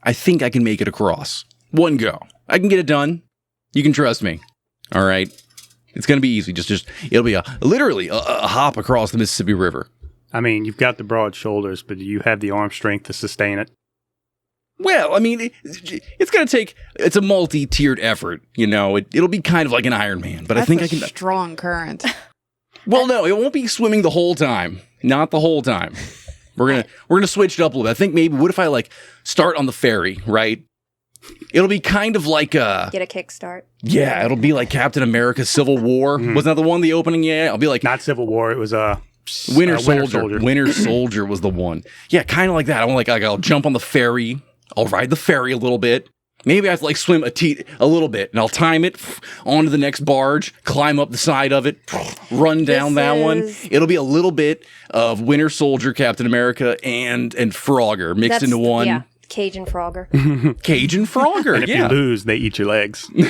I think I can make it across. One go. I can get it done. You can trust me. All right. It's going to be easy. It'll be literally a hop across the Mississippi River. I mean, you've got the broad shoulders, but do you have the arm strength to sustain it? Well, I mean, it's going to take, it's a multi-tiered effort, you know. It'll be kind of like an Iron Man, but I think I can. Strong current. Well, no, it won't be swimming the whole time. Not the whole time. We're gonna switch it up a little bit. I think maybe, what if I start on the ferry, right? It'll be kind of like get a kickstart. Yeah, it'll be like Captain America: Civil War. Wasn't that the one, the opening? Yeah, I'll be like not Civil War. It was Winter Soldier. Winter Soldier was the one. Yeah, kind of like that. I'll jump on the ferry. I'll ride the ferry a little bit. Maybe I have to swim a little bit, and I'll time it onto the next barge, climb up the side of it, run down that one. It'll be a little bit of Winter Soldier, Captain America, and Frogger mixed into one. Yeah, Cajun Frogger. Cajun Frogger, and if you lose, they eat your legs. No.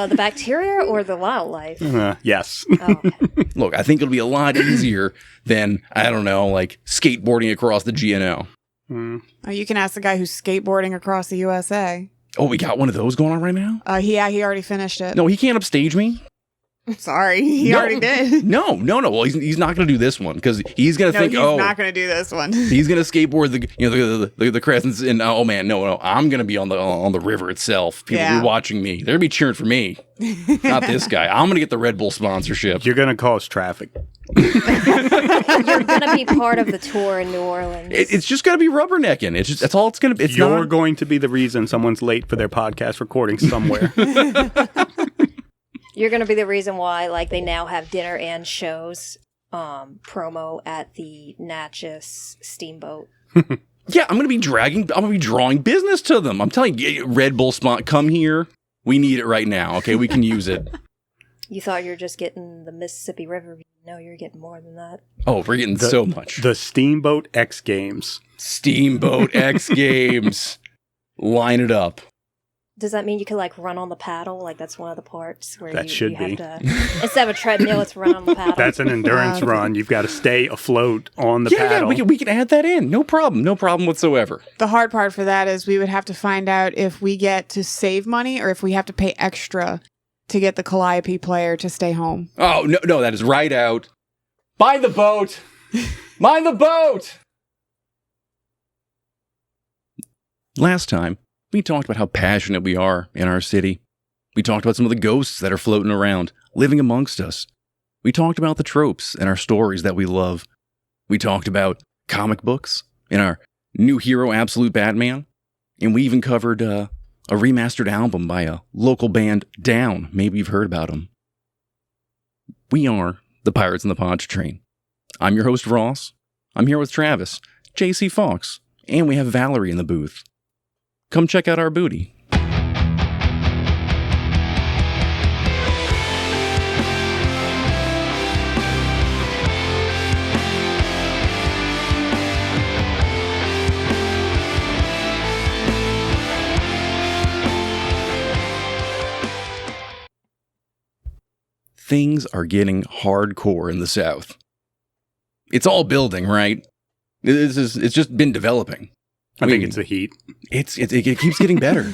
The bacteria or the wildlife? Yes. Oh, okay. Look, I think it'll be a lot easier than, I don't know, skateboarding across the GNO. Oh, you can ask the guy who's skateboarding across the USA. Oh, we got one of those going on right now? Yeah, he already finished it. No, he can't upstage me. Sorry, he already did. No. Well, he's not going to do this one because he's going to think, he's not going to do this one. He's going to skateboard the crescents, and oh man, no, I'm going to be on the river itself. People will be watching me. They're going to be cheering for me, not this guy. I'm going to get the Red Bull sponsorship. You're going to cause traffic. You're going to be part of the tour in New Orleans. It's just going to be rubbernecking. That's all it's going to be. You're going to be the reason someone's late for their podcast recording somewhere. You're going to be the reason why, they now have dinner and shows promo at the Natchez Steamboat. Yeah, I'm going to be drawing business to them. I'm telling you, Red Bull spot, come here. We need it right now. Okay, we can use it. You thought you were just getting the Mississippi River. No, you're getting more than that. Oh, we're getting so much. The Steamboat X Games. Steamboat X Games. Line it up. Does that mean you could run on the paddle? That's one of the parts where you be. have to, instead of a treadmill, it's run on the paddle. That's an endurance run. You've got to stay afloat on the paddle. Yeah, we can add that in. No problem whatsoever. The hard part for that is we would have to find out if we get to save money or if we have to pay extra to get the Calliope player to stay home. Oh, no, that is right out. Mind the boat! Mind the boat! Last time, we talked about how passionate we are in our city. We talked about some of the ghosts that are floating around, living amongst us. We talked about the tropes and our stories that we love. We talked about comic books and our new hero, Absolute Batman. And we even covered a remastered album by a local band, Down. Maybe you've heard about them. We are the Pirates in the Pontchartrain. I'm your host, Ross. I'm here with Travis, JC Fox, and we have Valerie in the booth. Come check out our booty. Things are getting hardcore in the South. It's all building, right? It's just been developing. I think it's the heat. It keeps getting better.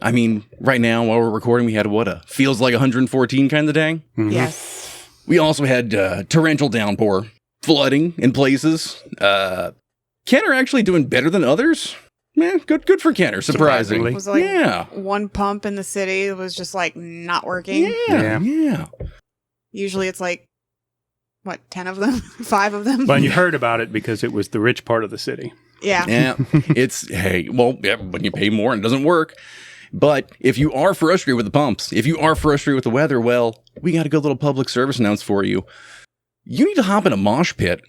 I mean, right now, while we're recording, we had feels like 114 kind of day. Mm-hmm. Yes. We also had torrential downpour, flooding in places. Kenner actually doing better than others. Man, good for Kenner, surprisingly. It was one pump in the city. It was just not working. Yeah. Usually it's 10 of them? 5 of them? But you heard about it because it was the rich part of the city. Yeah. Yeah. When you pay more and it doesn't work. But if you are frustrated with the pumps, if you are frustrated with the weather, well, we got a good little public service announcement for you. You need to hop in a mosh pit.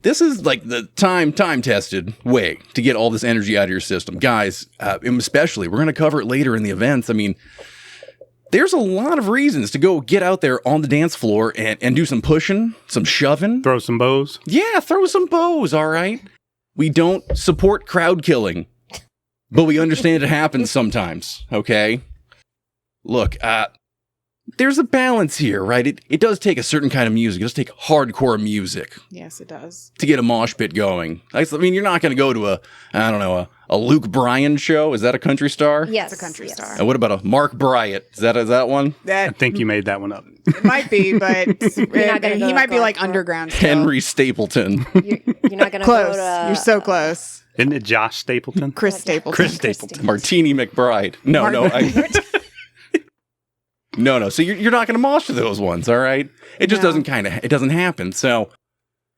This is the time-tested way to get all this energy out of your system. Guys, especially, we're going to cover it later in the events. I mean, there's a lot of reasons to go get out there on the dance floor and do some pushing, some shoving. Throw some bows. Yeah, throw some bows, all right? We don't support crowd killing, but we understand it happens sometimes, okay? Look, there's a balance here, right? It does take a certain kind of music. It does take hardcore music Yes, it does. to get a mosh pit going. I mean, you're not going to go to a Luke Bryan show. Is that a country star? Yes. It's a country star. And what about a Mark Bryant? Is that one? I That think you made that one up. it might be, but not gonna go he might be like hardcore. underground. Still. Henry Stapleton. You're not going to Close. go to... You're so close. Isn't it Josh Stapleton? Chris Stapleton. Chris Stapleton. Martini McBride. No. No. So you're not going to mosh to those ones, all right? It just No. it doesn't happen. So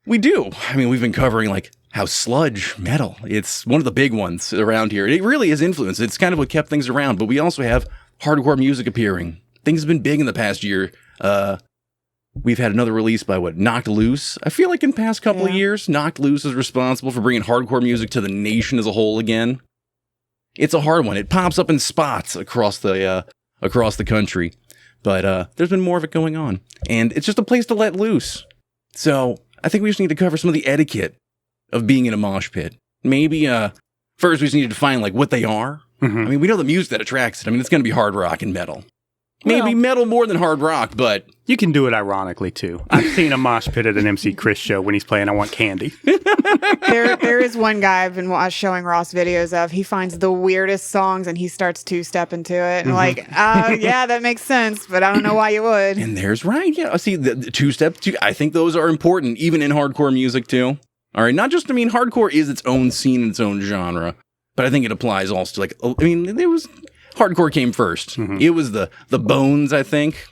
we do. I mean, we've been covering like how sludge metal. It's one of the big ones around here. It really is influenced. It's kind of what kept things around. But we also have hardcore music appearing. Things have been big in the past year. We've had another release by Knocked Loose. I feel like in the past couple of years, Knocked Loose is responsible for bringing hardcore music to the nation as a whole again. It's a hard one. It pops up in spots across the country. But there's been more of it going on. And it's just a place to let loose. So I think we just need to cover some of the etiquette of being in a mosh pit. Maybe first we just need to define like what they are. Mhm. I mean, we know the music that attracts it. I mean, it's going to be hard rock and metal. Maybe Well- metal more than hard rock, but You can do it ironically, too. I've seen a mosh pit at an MC Chris show when he's playing I Want Candy. There is one guy I've been showing Ross videos of. He finds the weirdest songs and he starts two-step into it. And yeah, that makes sense, but I don't know why you would. and there's right. Yeah, see the two-step. I think those are important, even in hardcore music too. All right, not just. I mean, hardcore is its own scene, its own genre, but I think it applies also to like. I mean, there was hardcore came first. Mhm. It was the Bones, I think.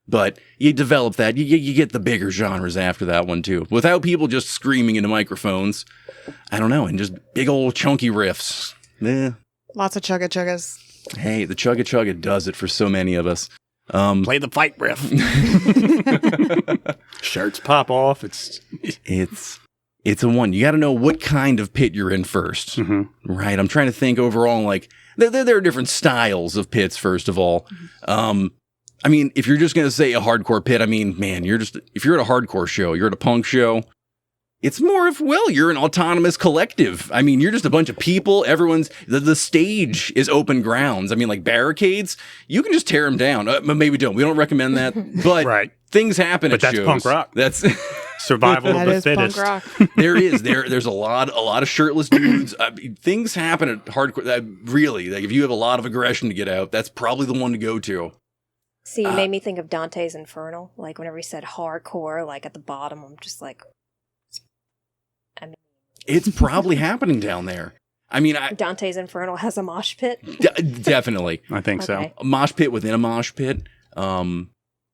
But you develop that. You get the bigger genres after that one, too. Without people just screaming into microphones. I don't know. And just big old chunky riffs. Lots of chugga-chuggas. Hey, the chugga chugga does it for so many of us. Play the fight riff. Shirts pop off. It's a one. You got to know what kind of pit you're in first. Mhm. Right? I'm trying to think overall, like, there are different styles of pits, first of all. I mean, if you're just going to say a hardcore pit, I mean, man, if you're at a hardcore show, you're at a punk show, it's more of, well, you're an autonomous collective. I mean, you're just a bunch of people. The stage is open grounds. I mean, like barricades, you can just tear them down. Maybe don't. We don't recommend that. But Right. things happen at But that's shows. punk rock. That's Survival That of the is punk fittest. rock. there's a lot of shirtless dudes. Things happen at hardcore that really, like if you have a lot of aggression to get out, that's probably the one to go to. See, you made me think of Dante's Infernal. Like, whenever he said hardcore, like, at the bottom, I'm just like... I mean, It's probably happening down there. I mean, Dante's Infernal has a mosh pit. definitely I think Okay. a mosh pit within a mosh pit. I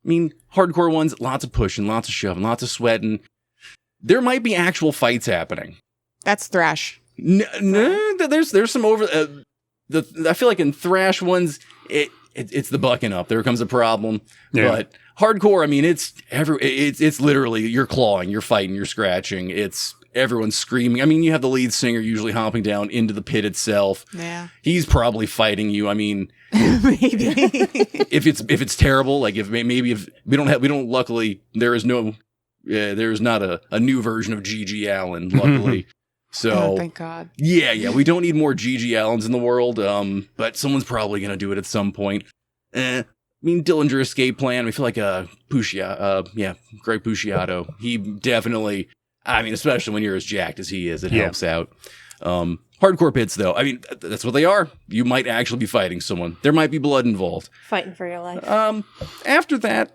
mean, hardcore ones, lots of pushing, lots of shoving, lots of sweating. There might be actual fights happening. That's thrash. No, there's some over. I feel like in thrash ones, it's the bucking up. There comes a problem. Yeah. But hardcore, I mean, it's literally you're clawing, you're fighting, you're scratching. It's everyone's screaming. I mean, you have the lead singer usually hopping down into the pit itself. Yeah. He's probably fighting you. I mean, Maybe. if it's terrible, like if we don't. Luckily, there's not a new version of G.G. Allen. Luckily, so Oh, thank God. yeah, we don't need more G.G. Allens in the world. But someone's probably gonna do it at some point. I mean, Dillinger Escape Plan. I feel like Greg Puciato. He definitely. I mean, especially when you're as jacked as he is, it helps out. Hardcore pits, though. I mean, that's what they are. You might actually be fighting someone. There might be blood involved. Fighting for your life. After that,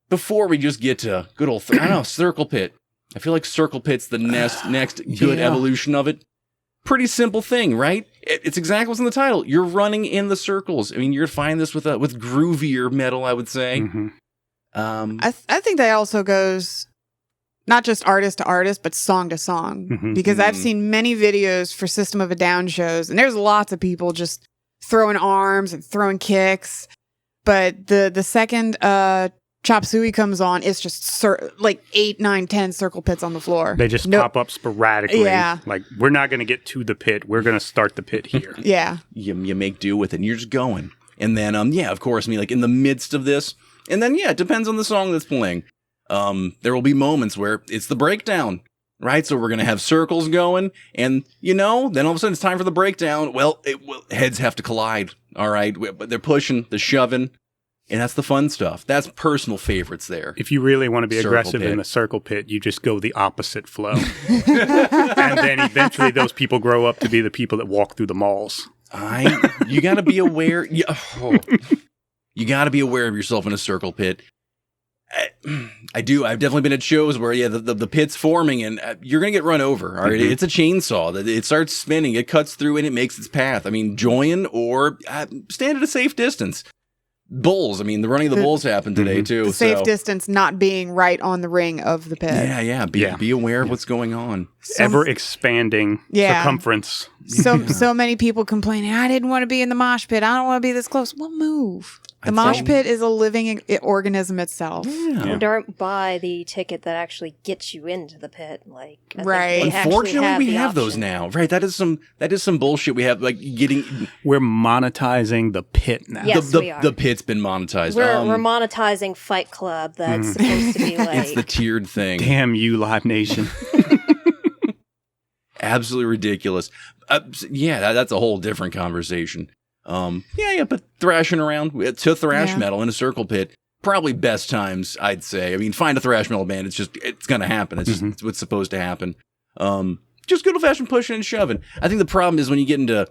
before we just get to good old, circle pit. I feel like circle pit's the next good evolution of it. Pretty simple thing, right? It's exactly what's in the title. You're running in the circles. I mean, you're finding this with groovier metal, I would say. Mhm. I think that also goes not just artist to artist, but song to song. Mhm. Because I've seen many videos for System of a Down shows, and there's lots of people just throwing arms and throwing kicks. But the second Chop Suey comes on, it's just like 8, 9, 10 circle pits on the floor. They just pop up sporadically. Yeah. Like, we're not going to get to the pit. We're going to start the pit here. Yeah. You make do with it, and you're just going. And then, of course, I mean, like in the midst of this, and then, it depends on the song that's playing. There will be moments where it's the breakdown, right? So we're going to have circles going, and, then all of a sudden it's time for the breakdown. Well, heads have to collide, all right? But they're pushing, they're shoving. And that's the fun stuff. That's personal favorites there. If you really want to be Circle aggressive pit. in the circle pit, you just go the opposite flow. And then eventually those people grow up to be the people that walk through the malls. You got to be aware. You got to be aware of yourself in a circle pit. I've definitely been at shows where, the pit's forming and you're going to get run over. All right. Mm-hmm. It's a chainsaw that it starts spinning. It cuts through and it makes its path. I mean, join or stand at a safe distance. Bulls. I mean, the running of the bulls happened today too. The safe distance not being right on the ring of the pit. Yeah. Be aware of what's going on. Ever expanding circumference. So many people complaining, I didn't want to be in the mosh pit. I don't want to be this close. Well, move. The mosh pit is a living organism itself. Yeah. Don't buy the ticket that actually gets you into the pit. Like, Right. Unfortunately, we have those now. Right. That is some bullshit. We have We're monetizing the pit now. Yes, we are. The pit's been monetized. We're monetizing Fight Club. That's supposed to be like It's the tiered thing. Damn you, Live Nation. Absolutely ridiculous. That's a whole different conversation. But thrashing around to thrash metal in a circle pit, probably best times, I'd say. I mean, find a thrash metal band. It's going to happen. It's just it's what's supposed to happen. Just good old fashioned pushing and shoving. I think the problem is when you get into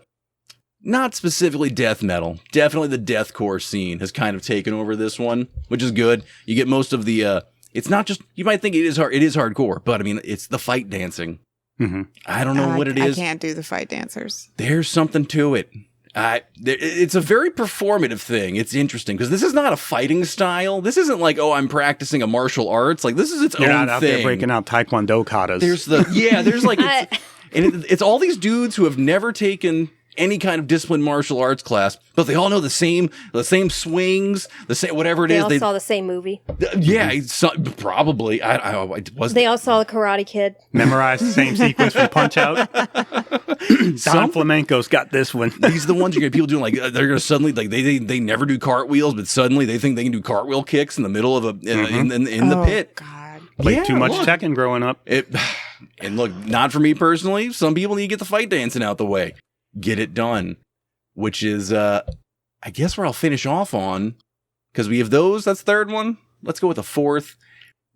not specifically death metal, definitely the deathcore scene has kind of taken over this one, which is good. You get most of the, it's not just, you might think it is hardcore, but I mean, it's the fight dancing. Mm-hmm. I don't know what it is. I can't do the fight dancers. There's something to it. It's a very performative thing. It's interesting because this is not a fighting style. This isn't like, I'm practicing a martial arts. Like, this is its own You're thing. not out there breaking out Taekwondo katas. There's like, it's all these dudes who have never taken any kind of disciplined martial arts class, but they all know the same swings, the same whatever it is. They all saw the same movie. Probably. They all saw the Karate Kid. Memorized the same sequence from Punch Out. Don Flamenco's got this one. These are the ones you get people doing like they're gonna suddenly like they never do cartwheels, but suddenly they think they can do cartwheel kicks in the middle of in the pit. God. Played too much Tekken growing up. And look, not for me personally. Some people need to get the fight dancing out the way. Get it done, which is, I guess where I'll finish off on, because we have those. That's the third one. Let's go with the fourth.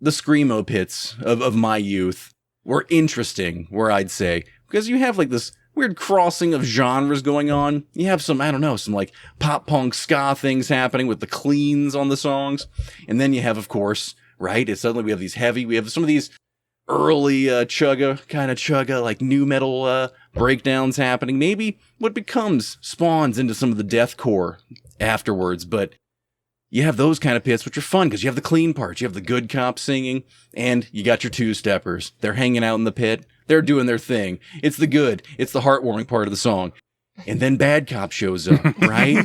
The Screamo pits of my youth were interesting, where I'd say, because you have like this weird crossing of genres going on. You have some like pop punk ska things happening with the cleans on the songs. And then you have, of course, right, suddenly we have these we have some of these early chugga, like new metal breakdowns happening. Maybe what spawns into some of the deathcore afterwards, but you have those kind of pits, which are fun because you have the clean parts, you have the good cops singing, and you got your two-steppers. They're hanging out in the pit. They're doing their thing. It's the good. It's the heartwarming part of the song. And then bad cop shows up, right?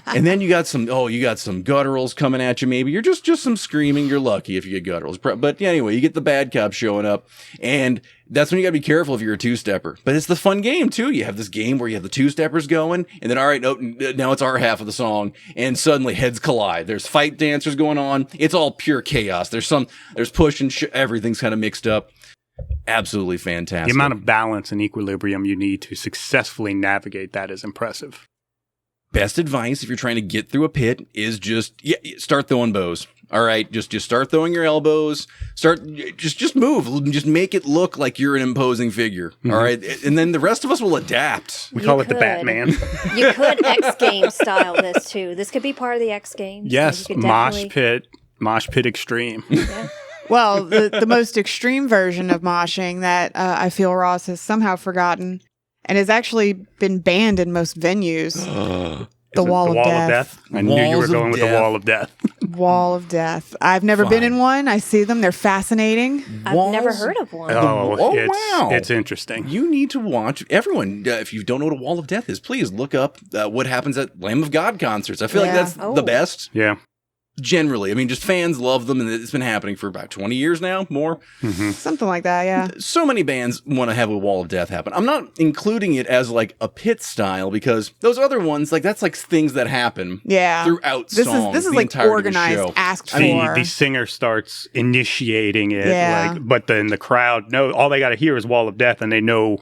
And then you got some gutturals coming at you. Maybe you're just some screaming. You're lucky if you get gutturals. But anyway, you get the bad cop showing up, and that's when you got to be careful if you're a two-stepper. But it's the fun game too. You have this game where you have the two-steppers going, and then all right, now it's our half of the song, and suddenly heads collide. There's fight dancers going on. It's all pure chaos. There's push and everything's kind of mixed up. Absolutely fantastic. The amount of balance and equilibrium you need to successfully navigate that is impressive. Best advice if you're trying to get through a pit is just start throwing bows. All right, just start throwing your elbows. Just move. Just make it look like you're an imposing figure. Mm-hmm. All right, and then the rest of us will adapt. We call it the Batman. You could X Games style this too. This could be part of the X Games. Yes, mosh pit extreme. Yeah. Well, the most extreme version of moshing that I feel Ross has somehow forgotten and has actually been banned in most venues. The Wall of Death. I knew you were going with the Wall of Death. Wall of Death. I've never been in one. I see them. They're fascinating. I've never heard of one. Wow. It's interesting. You need to watch. Everyone, if you don't know what a Wall of Death is, please look up what happens at Lamb of God concerts. I feel like that's the best. Yeah. Generally, I mean, just fans love them, and it's been happening for about 20 years now, more. Mm-hmm. Something like that, yeah. So many bands want to have a Wall of Death happen. I'm not including it as like a pit style because those other ones, like that's like things that happen throughout songs. This is like organized, asked for. The singer starts initiating it, but then the crowd all they got to hear is Wall of Death, and they know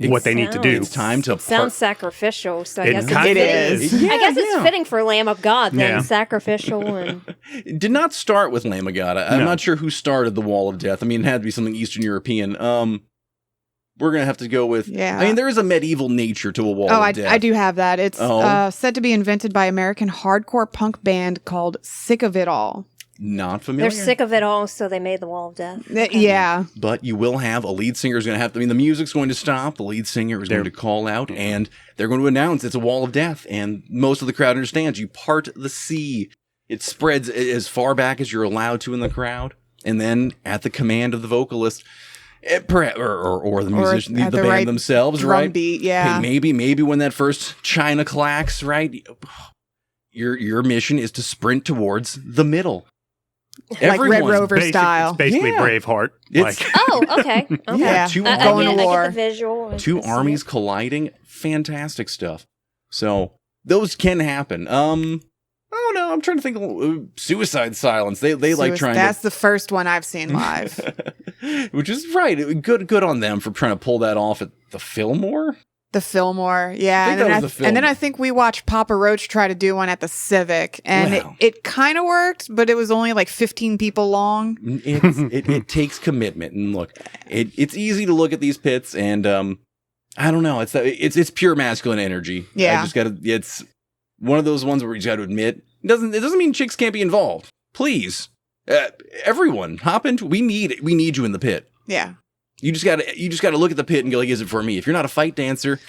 what they need to do. It's time to Sounds sacrificial, so I It guess kind of it's is. fitting. I guess it's Yeah. fitting for Lamb of God, then, Yeah. sacrificial and... It did not start with Lamb of God. I'm No. not sure who started the Wall of Death. I mean, it had to be something Eastern European. We're going to have to go with... Yeah. I mean, there is a medieval nature to a Wall Oh, of Death. I do have that. It's Oh. said to be invented by American hardcore punk band called Sick of It All. Not familiar. They're sick of it all, so they made the Wall of Death. Yeah. But you will have a lead singer is going to have to... I mean, the music's going to stop. The lead singer is going to call out, and they're going to announce it's a Wall of Death. And most of the crowd understands. You part the sea. It spreads as far back as you're allowed to in the crowd. And then, at the command of the vocalist... or the musician, the at band right themselves, drum right? beat, yeah. Hey, maybe when that first china clacks, right? Your mission is to sprint towards the middle. Like Red Rover style. It's basically Yeah. Braveheart. It's- Like, Oh, okay. Okay. Yeah. two Going to I war. get the visual. I two see armies it. colliding. Fantastic stuff. So those can happen. I don't know. I'm trying to think. Suicide Silence. They like trying That's the first one I've seen live. to, which is right. Good on them for trying to pull that off at the Fillmore. The Fillmore, yeah. I think that was the and then I Fillmore. think we watched Papa Roach try to do one at the Civic, and Wow. it kind of worked, but it was only like 15 people long. It takes commitment. And look, it's easy to look at these pits, and I don't know. It's pure masculine energy. Yeah. I just gotta. It's one of those ones where you got to admit it doesn't mean chicks can't be involved. Please, everyone, hop into. We need you in the pit. Yeah. You just gotta look at the pit and go, like, is it for me? If you're not a fight dancer,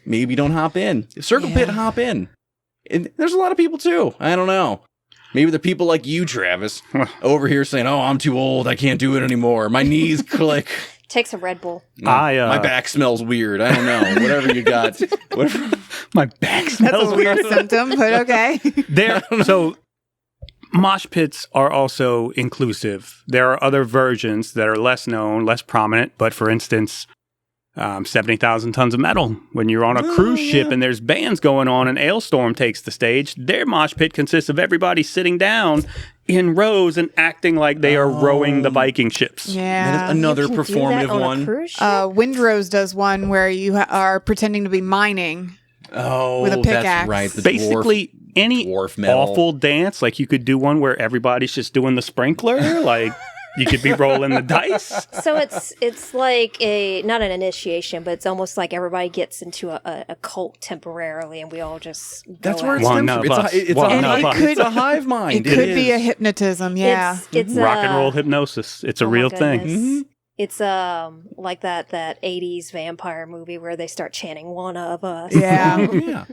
maybe don't hop in. Circle pit, hop in. And there's a lot of people too. I don't know. Maybe they're people like you, Travis, over here saying, "Oh, I'm too old. I can't do it anymore. My knees click. Take some Red Bull. My back smells weird. I don't know. Whatever you got. Whatever. my back That's smells a weird symptom, but okay. So mosh pits are also inclusive. There are other versions that are less known, less prominent, but for instance, 70,000 tons of metal. When you're on a cruise ship and there's bands going on and Ailstorm takes the stage, their mosh pit consists of everybody sitting down in rows and acting like they are rowing the Viking ships. That Yeah. is another You can do that performative on a one. cruise ship? Windrose does one where you are pretending to be mining. Oh, With a pickaxe. that's right. The Basically, any dwarf metal. awful dance, like you could do one where everybody's just doing the sprinkler, like you could be rolling the dice. So it's like not an initiation, but it's almost like everybody gets into a cult temporarily, and we all just go That's where it out. One stems from. of us. It's One a of hive- us. it's a hive mind. It could be is. a hypnotism, yeah. It's Rock and roll hypnosis. It's a oh my real thing. goodness. Mm-hmm. It's like that 80s vampire movie where they start chanting "One of us." Yeah. Yeah,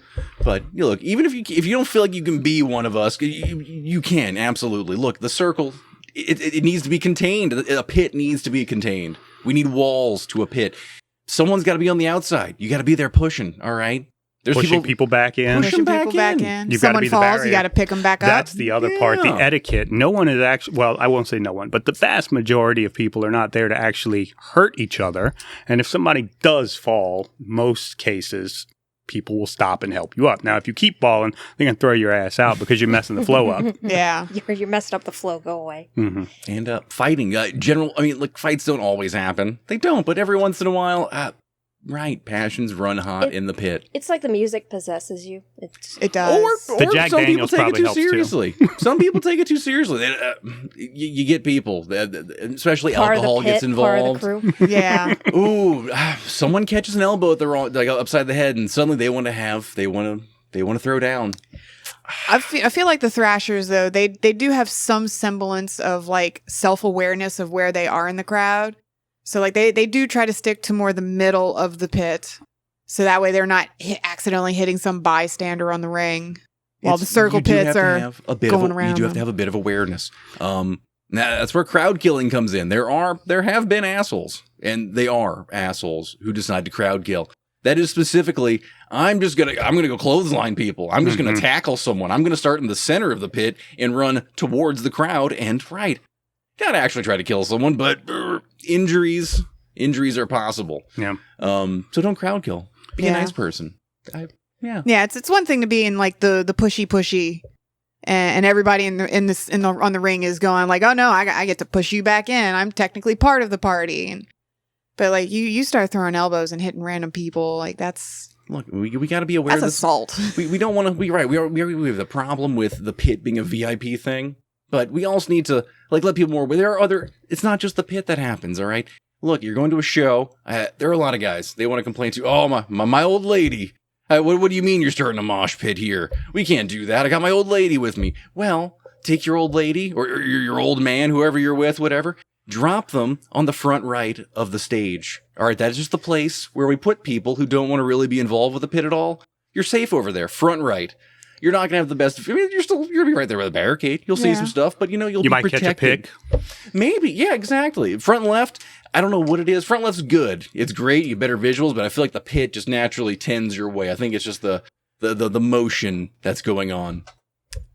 but look, even if you don't feel like you can be one of us, you can absolutely. Look, the circle, it needs to be contained. A pit needs to be contained. We need walls to a pit. Someone's got to be on the outside. You got to be there pushing. All right. There's Pushing people back in. Push 'em Pushing people back back in. in. You've gotta Someone be the falls, barrier. you got to pick them back up. That's the other part, the Yeah. etiquette. No one is actually, well, I won't say no one, but the vast majority of people are not there to actually hurt each other. And if somebody does fall, most cases, people will stop and help you up. Now, if you keep falling, they're going to throw your ass out because you're messing the flow up. Yeah. You're messing up the flow. Go away. hmm and fighting. Look, fights don't always happen. They don't, but every once in a while, right, passions run hot in the pit. It's like the music possesses you. It does. Or The Jack some Daniels people take probably it too helps, too. seriously. Some people take it too seriously. You get people, especially Part of the alcohol pit, gets part of involved. the crew. Yeah. Ooh, someone catches an elbow at the wrong, like upside the head, and suddenly they want to throw down. I feel like the Thrashers, though, they do have some semblance of like self-awareness of where they are in the crowd. So like they do try to stick to more the middle of the pit. So that way they're not accidentally hitting some bystander on the ring. While the circle pits are going around You do have them. to have a bit of awareness. That's where crowd killing comes in. There have been assholes, and they are assholes who decide to crowd kill. That is specifically, I'm gonna go clothesline people. I'm just gonna tackle someone. I'm gonna start in the center of the pit and run towards the crowd. And gotta actually try to kill someone, but injuries are possible. Yeah. So don't crowd kill. Be a Yeah. nice person. Yeah. Yeah, it's one thing to be in like the pushy, and everybody on the ring is going like, oh no, I get to push you back in. I'm technically part of the party. And But like you start throwing elbows and hitting random people, like that's Look, we got to be aware that's of this. assault. We don't want to be right. We have the problem with the pit being a VIP thing, but we also need to like let people more. There are other. It's not just the pit that happens. All right. Look, you're going to a show. There are a lot of guys. They want to complain to. Oh my old lady. What do you mean you're starting a mosh pit here? We can't do that. I got my old lady with me. Well, take your old lady or your old man, whoever you're with, whatever. Drop them on the front right of the stage. All right, that is just the place where we put people who don't want to really be involved with the pit at all. You're safe over there, front right. You're not gonna have the best. I mean, you're gonna be right there with a barricade. You'll see some stuff, but you'll be might protected. catch a pick. Maybe, yeah, exactly. Front and left. I don't know what it is. Front left's good. It's great. You have better visuals, but I feel like the pit just naturally tends your way. I think it's just the motion that's going on.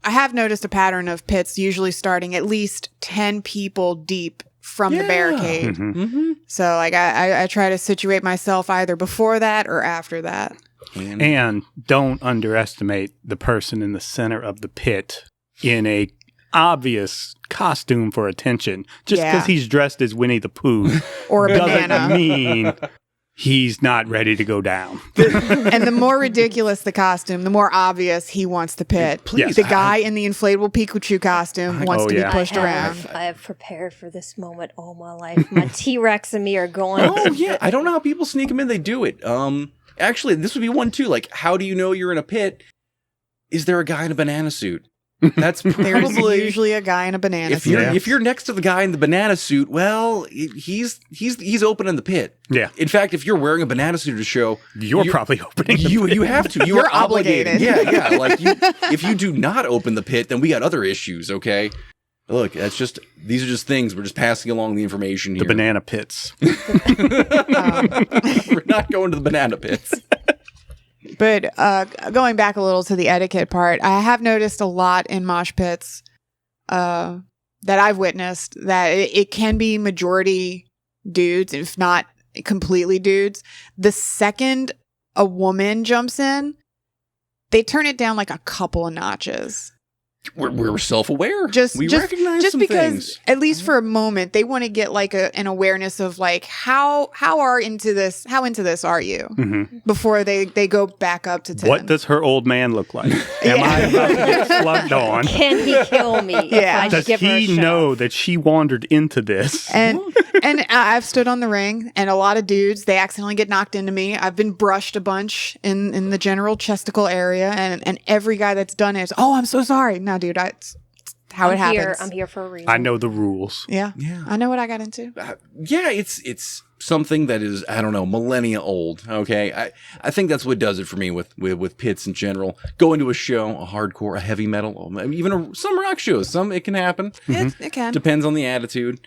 I have noticed a pattern of pits usually starting at least 10 people deep from the barricade. Mm-hmm. So like I try to situate myself either before that or after that. And don't underestimate the person in the center of the pit in a obvious costume for attention. Just because he's dressed as Winnie the Pooh or a doesn't banana mean he's not ready to go down. And the more ridiculous the costume, the more obvious he wants the pit. Please, the guy in the inflatable Pikachu costume wants to be pushed around. I have prepared for this moment all my life. My T-Rex and me are going. Oh yeah, I don't know how people sneak them in. They do it. Actually, this would be one too. Like, how do you know you're in a pit? Is there a guy in a banana suit? That's There's probably usually a guy in a banana if suit. you're next to the guy in the banana suit. Well, he's opening the pit. Yeah. In fact, if you're wearing a banana suit to show, You're probably opening the pit. you have to. You're are obligated. obligated. Yeah. Like if you do not open the pit, then we got other issues. Okay. Look, these are just things. We're just passing along the information here. The banana pits. We're not going to the banana pits. But going back a little to the etiquette part, I have noticed a lot in mosh pits that I've witnessed that it can be majority dudes, if not completely dudes. The second a woman jumps in, they turn it down like a couple of notches. We're self-aware. We recognize just some because, things. at least for a moment, they want to get like an awareness of like how into this are you before they go back up to 10. What does her old man look like? Am I about to get slugged on? Can he kill me? Yeah. If I Does give her a he shot? know that she wandered into this? And I've stood on the ring, and a lot of dudes, they accidentally get knocked into me. I've been brushed a bunch in the general chesticle area, and every guy that's done it is, oh, I'm so sorry. No, dude, it's how it happens. I'm here for a reason. I know the rules. Yeah. I know what I got into. It's something that is, I don't know, millennia old. Okay, I think that's what does it for me with pits in general. Going to a show, a hardcore, a heavy metal, even some rock shows. It can happen. It can. Depends on the attitude.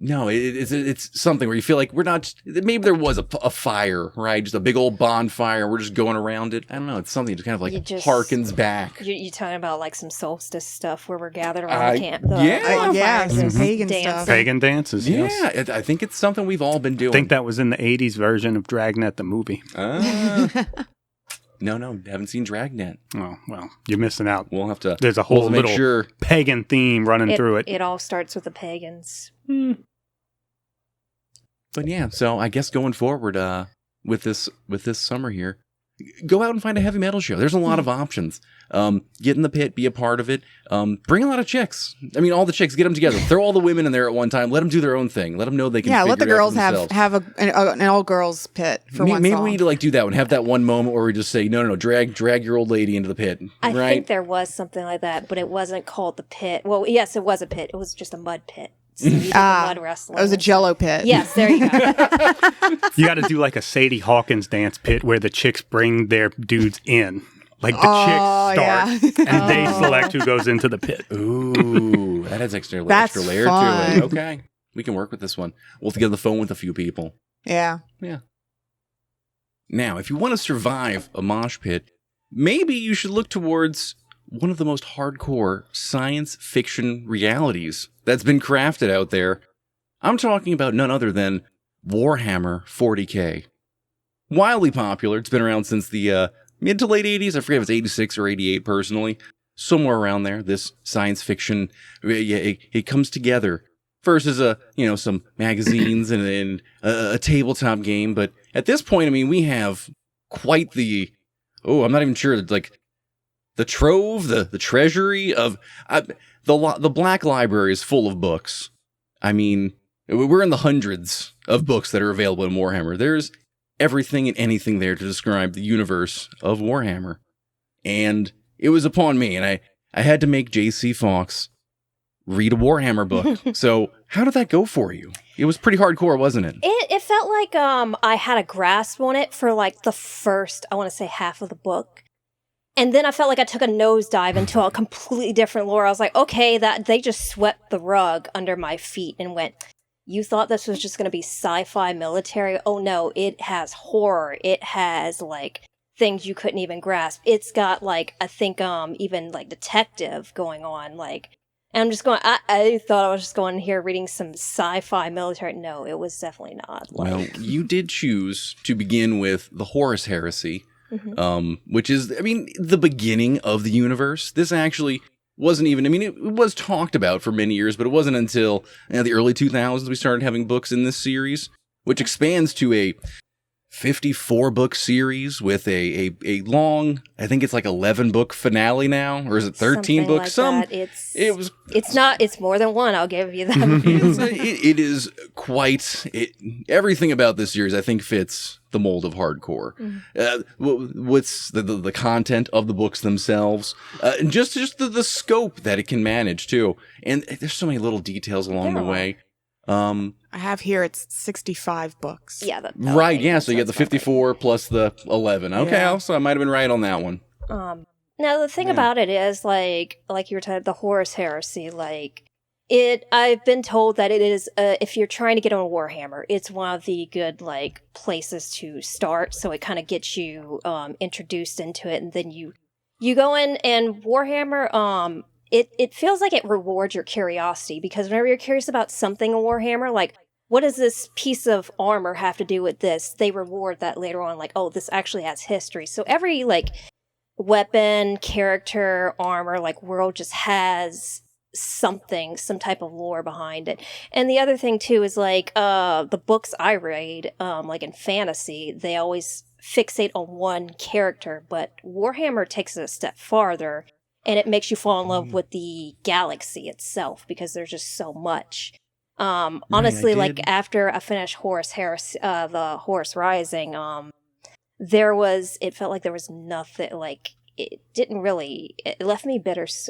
No, it's something where you feel like we're not. Maybe there was a fire, right? Just a big old bonfire. We're just going around it. I don't know. It's something that kind of like harkens back. You talking about like some solstice stuff where we're gathered around the camp? Some pagan stuff. Pagan dances. Yeah, Yes. I think it's something we've all been doing. I think that was in the 80s version of Dragnet the movie. No, haven't seen Dragnet. Oh, well, you're missing out. We'll have to. There's a whole make little sure. pagan theme running through it. It all starts with the pagans. But yeah, so I guess going forward with this summer here, go out and find a heavy metal show. There's a lot of options. Get in the pit, be a part of it. Bring a lot of chicks. I mean, all the chicks, get them together. Throw all the women in there at one time. Let them do their own thing. Let them know they can. Yeah, let the figure it out girls for themselves. have an all girls pit for one Maybe song. we need to like do that one. Have that one moment where we just say, no, drag your old lady into the pit. I right? think there was something like that, but it wasn't called the pit. Well, yes, it was a pit. It was just a mud pit. So you did the mud wrestling. It was a Jello pit. Yes, there you go. You got to do like a Sadie Hawkins dance pit where the chicks bring their dudes in. Like the chicks start and they select who goes into the pit. Ooh, that has extra layer to it. Okay, we can work with this one. We'll have to get on the phone with a few people. Yeah. Now, if you want to survive a mosh pit, maybe you should look towards one of the most hardcore science fiction realities that's been crafted out there. I'm talking about none other than Warhammer 40K. Wildly popular. It's been around since the mid to late 80s. I forget if it's 86 or 88 personally. Somewhere around there, this science fiction, it comes together versus some magazines and a tabletop game. But at this point, I mean, we have quite the I'm not even sure, like the trove, the treasury of the Black Library is full of books. I mean, we're in the hundreds of books that are available in Warhammer. There's everything and anything there to describe the universe of Warhammer. And it was upon me, and I had to make J.C. Fox read a Warhammer book. So how did that go for you? It was pretty hardcore, wasn't it? It felt like I had a grasp on it for like the first, I want to say, half of the book. And then I felt like I took a nosedive into a completely different lore. I was like, okay, that they just swept the rug under my feet and went, you thought this was just going to be sci-fi military? Oh no, it has horror. It has like things you couldn't even grasp. It's got like, I think even like detective going on. Like, and I'm just going, I thought I was just going here reading some sci-fi military. No, it was definitely not. Well, you did choose to begin with the Horus Heresy. Mm-hmm. Which is, I mean, the beginning of the universe. This actually wasn't even, I mean, it was talked about for many years, but it wasn't until the early 2000s we started having books in this series, which expands to a 54-book series with a long, I think it's like 11-book finale now, or is it 13 books? Like it's more than one, I'll give you that. It is quite, everything about this series I think fits the mold of hardcore. What's the content of the books themselves, and just the scope that it can manage too. And there's so many little details along the way. I have here it's 65 books. Yeah, right. Yeah, so you get the 54 plus the 11. Okay, Yeah. So I might have been right on that one. Now the thing about it is like you were talking, the Horus Heresy, like I've been told that it is, if you're trying to get on Warhammer, it's one of the good like places to start. So it kind of gets you introduced into it, and then you go in, and Warhammer It feels like it rewards your curiosity, because whenever you're curious about something in Warhammer, like, what does this piece of armor have to do with this? They reward that later on, like, oh, this actually has history. So every, like, weapon, character, armor, like, world just has something, some type of lore behind it. And the other thing, too, is, like, the books I read, like, in fantasy, they always fixate on one character, but Warhammer takes it a step farther. And it makes you fall in love with the galaxy itself, because there's just so much. Honestly, like after I finished Horus Heresy, the Horus Rising, it felt like there was nothing, like it left me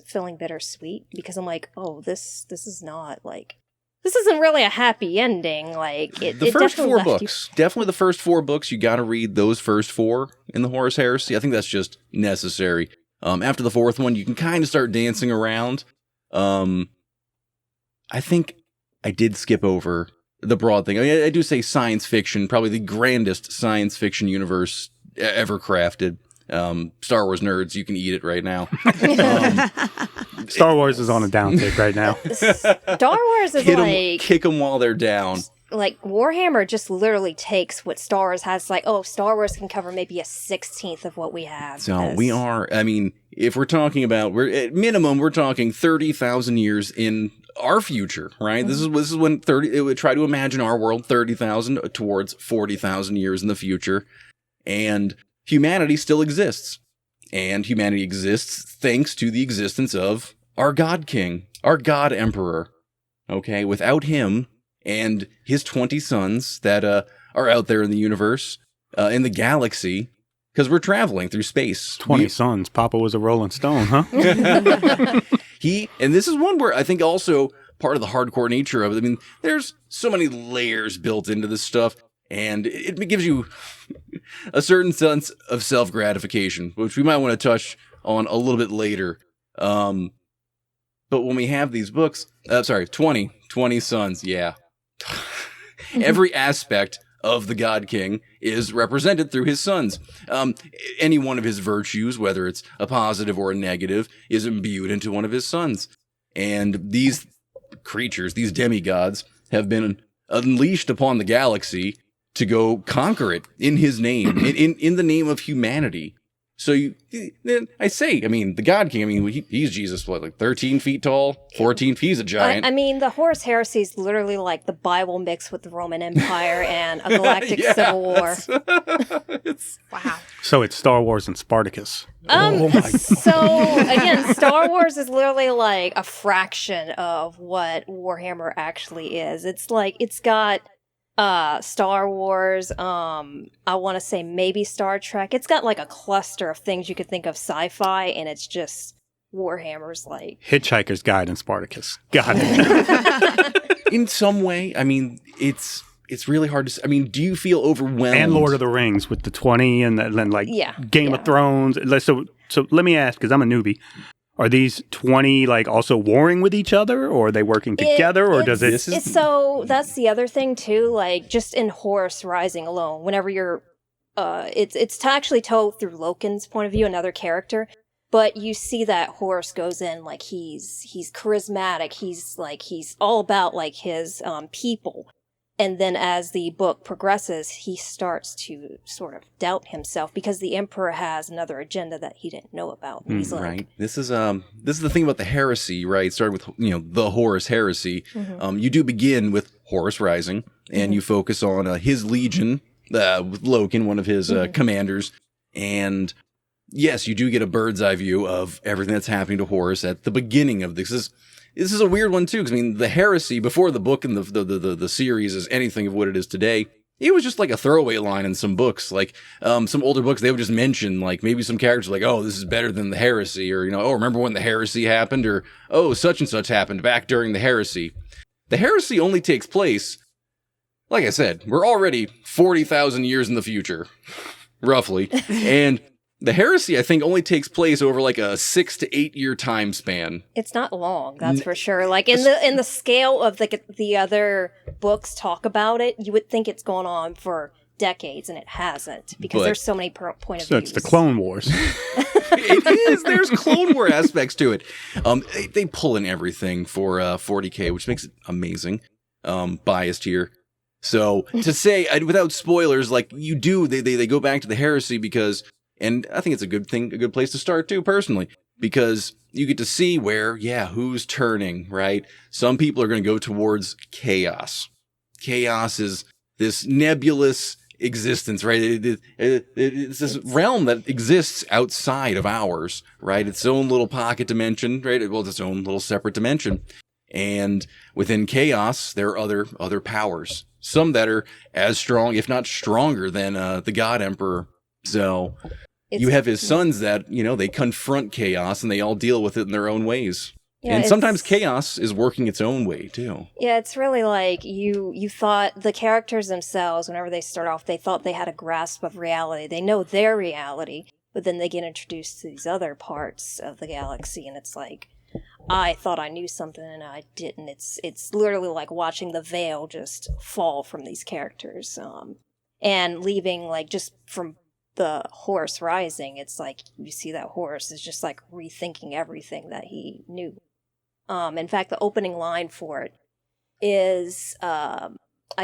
feeling bittersweet, because I'm like, oh, this is not like, this isn't really a happy ending. Like the first four books, definitely the first 4 books, you got to read those first 4 in the Horus Heresy. I think that's just necessary. After the 4th one, you can kind of start dancing around. I think I did skip over the broad thing. I do say science fiction, probably the grandest science fiction universe ever crafted. Star Wars nerds, you can eat it right now. Star Wars is on a downtick right now. Star Wars is kick them while they're down. Like, Warhammer just literally takes what Star Wars has, like, oh, Star Wars can cover maybe a 16th of what we have. So we are, I mean, if we're talking about, at minimum, we're talking 30,000 years in our future, right? Mm-hmm. This is when it would try to imagine our world 30,000 towards 40,000 years in the future. And humanity still exists. And humanity exists thanks to the existence of our God King, our God Emperor. Okay, without him and his 20 sons that are out there in the universe, in the galaxy, because we're traveling through space. 20 sons. Papa was a Rolling Stone, huh? And this is one where I think also part of the hardcore nature of it, I mean, there's so many layers built into this stuff, and it gives you a certain sense of self-gratification, which we might want to touch on a little bit later. But when we have these books, 20 sons, yeah. Every aspect of the God King is represented through his sons. Any one of his virtues, whether it's a positive or a negative, is imbued into one of his sons. And these creatures, these demigods, have been unleashed upon the galaxy to go conquer it in his name, in the name of humanity. So I mean, the God King, I mean, he's Jesus, what, like 13 feet tall, 14 feet, he's a giant. I mean, the Horus Heresy is literally like the Bible mixed with the Roman Empire and a galactic civil war. Wow. So it's Star Wars and Spartacus. So again, Star Wars is literally like a fraction of what Warhammer actually is. It's like, it's got Star Wars, I want to say maybe Star Trek. It's got like a cluster of things you could think of sci-fi, and it's just Warhammer's like Hitchhiker's Guide and Spartacus. Got it. In some way, I mean, it's really hard to. I mean, do you feel overwhelmed? And Lord of the Rings with the 20 and then like Game of yeah. Thrones. So let me ask, because I'm a newbie. Are these 20 like also warring with each other, or are they working together, or does it? So that's the other thing too. Like just in Horus Rising alone, whenever you're, it's actually told through Loken's point of view, another character. But you see that Horus goes in like he's charismatic. He's all about like his people. And then as the book progresses, he starts to sort of doubt himself because the Emperor has another agenda that he didn't know about. And he's like, right. This is the thing about the heresy, right? It started with, the Horus Heresy. You do begin with Horus Rising, and you focus on his legion, with Loken, one of his commanders. And yes, you do get a bird's eye view of everything that's happening to Horus at the beginning of this. This is a weird one, too, because, I mean, the heresy, before the book and the series is anything of what it is today, it was just like a throwaway line in some books. Like, some older books, they would just mention, like, maybe some characters like, oh, this is better than the heresy, or, oh, remember when the heresy happened, or, oh, such and such happened back during the heresy. The heresy only takes place, like I said, we're already 40,000 years in the future, roughly, and the heresy, I think, only takes place over like a 6 to 8 year time span. it's not long, that's for sure. Like in the scale of the other books talk about it, you would think it's going on for decades, and it hasn't because there's so many point of So views. it's the Clone Wars. It is. There's Clone War aspects to it. They pull in everything for 40K, which makes it amazing. Biased here. So to say, without spoilers, like you do, they go back to the heresy because... And I think it's a good place to start too, personally, because you get to see where, who's turning, right? Some people are going to go towards chaos. Chaos is this nebulous existence, right? It's this realm that exists outside of ours, right? Its own little pocket dimension, right? Well, it's its own little separate dimension. And within chaos, there are other powers. Some that are as strong, if not stronger, than the God Emperor. So... you have his sons that, they confront chaos and they all deal with it in their own ways. Yeah, and sometimes chaos is working its own way, too. Yeah, it's really like you thought the characters themselves, whenever they start off, they thought they had a grasp of reality. They know their reality, but then they get introduced to these other parts of the galaxy, and it's like, I thought I knew something and I didn't. It's literally like watching the veil just fall from these characters, and leaving, like, just from the Horus Rising, it's like you see that Horus is just like rethinking everything that he knew. In fact, the opening line for it is I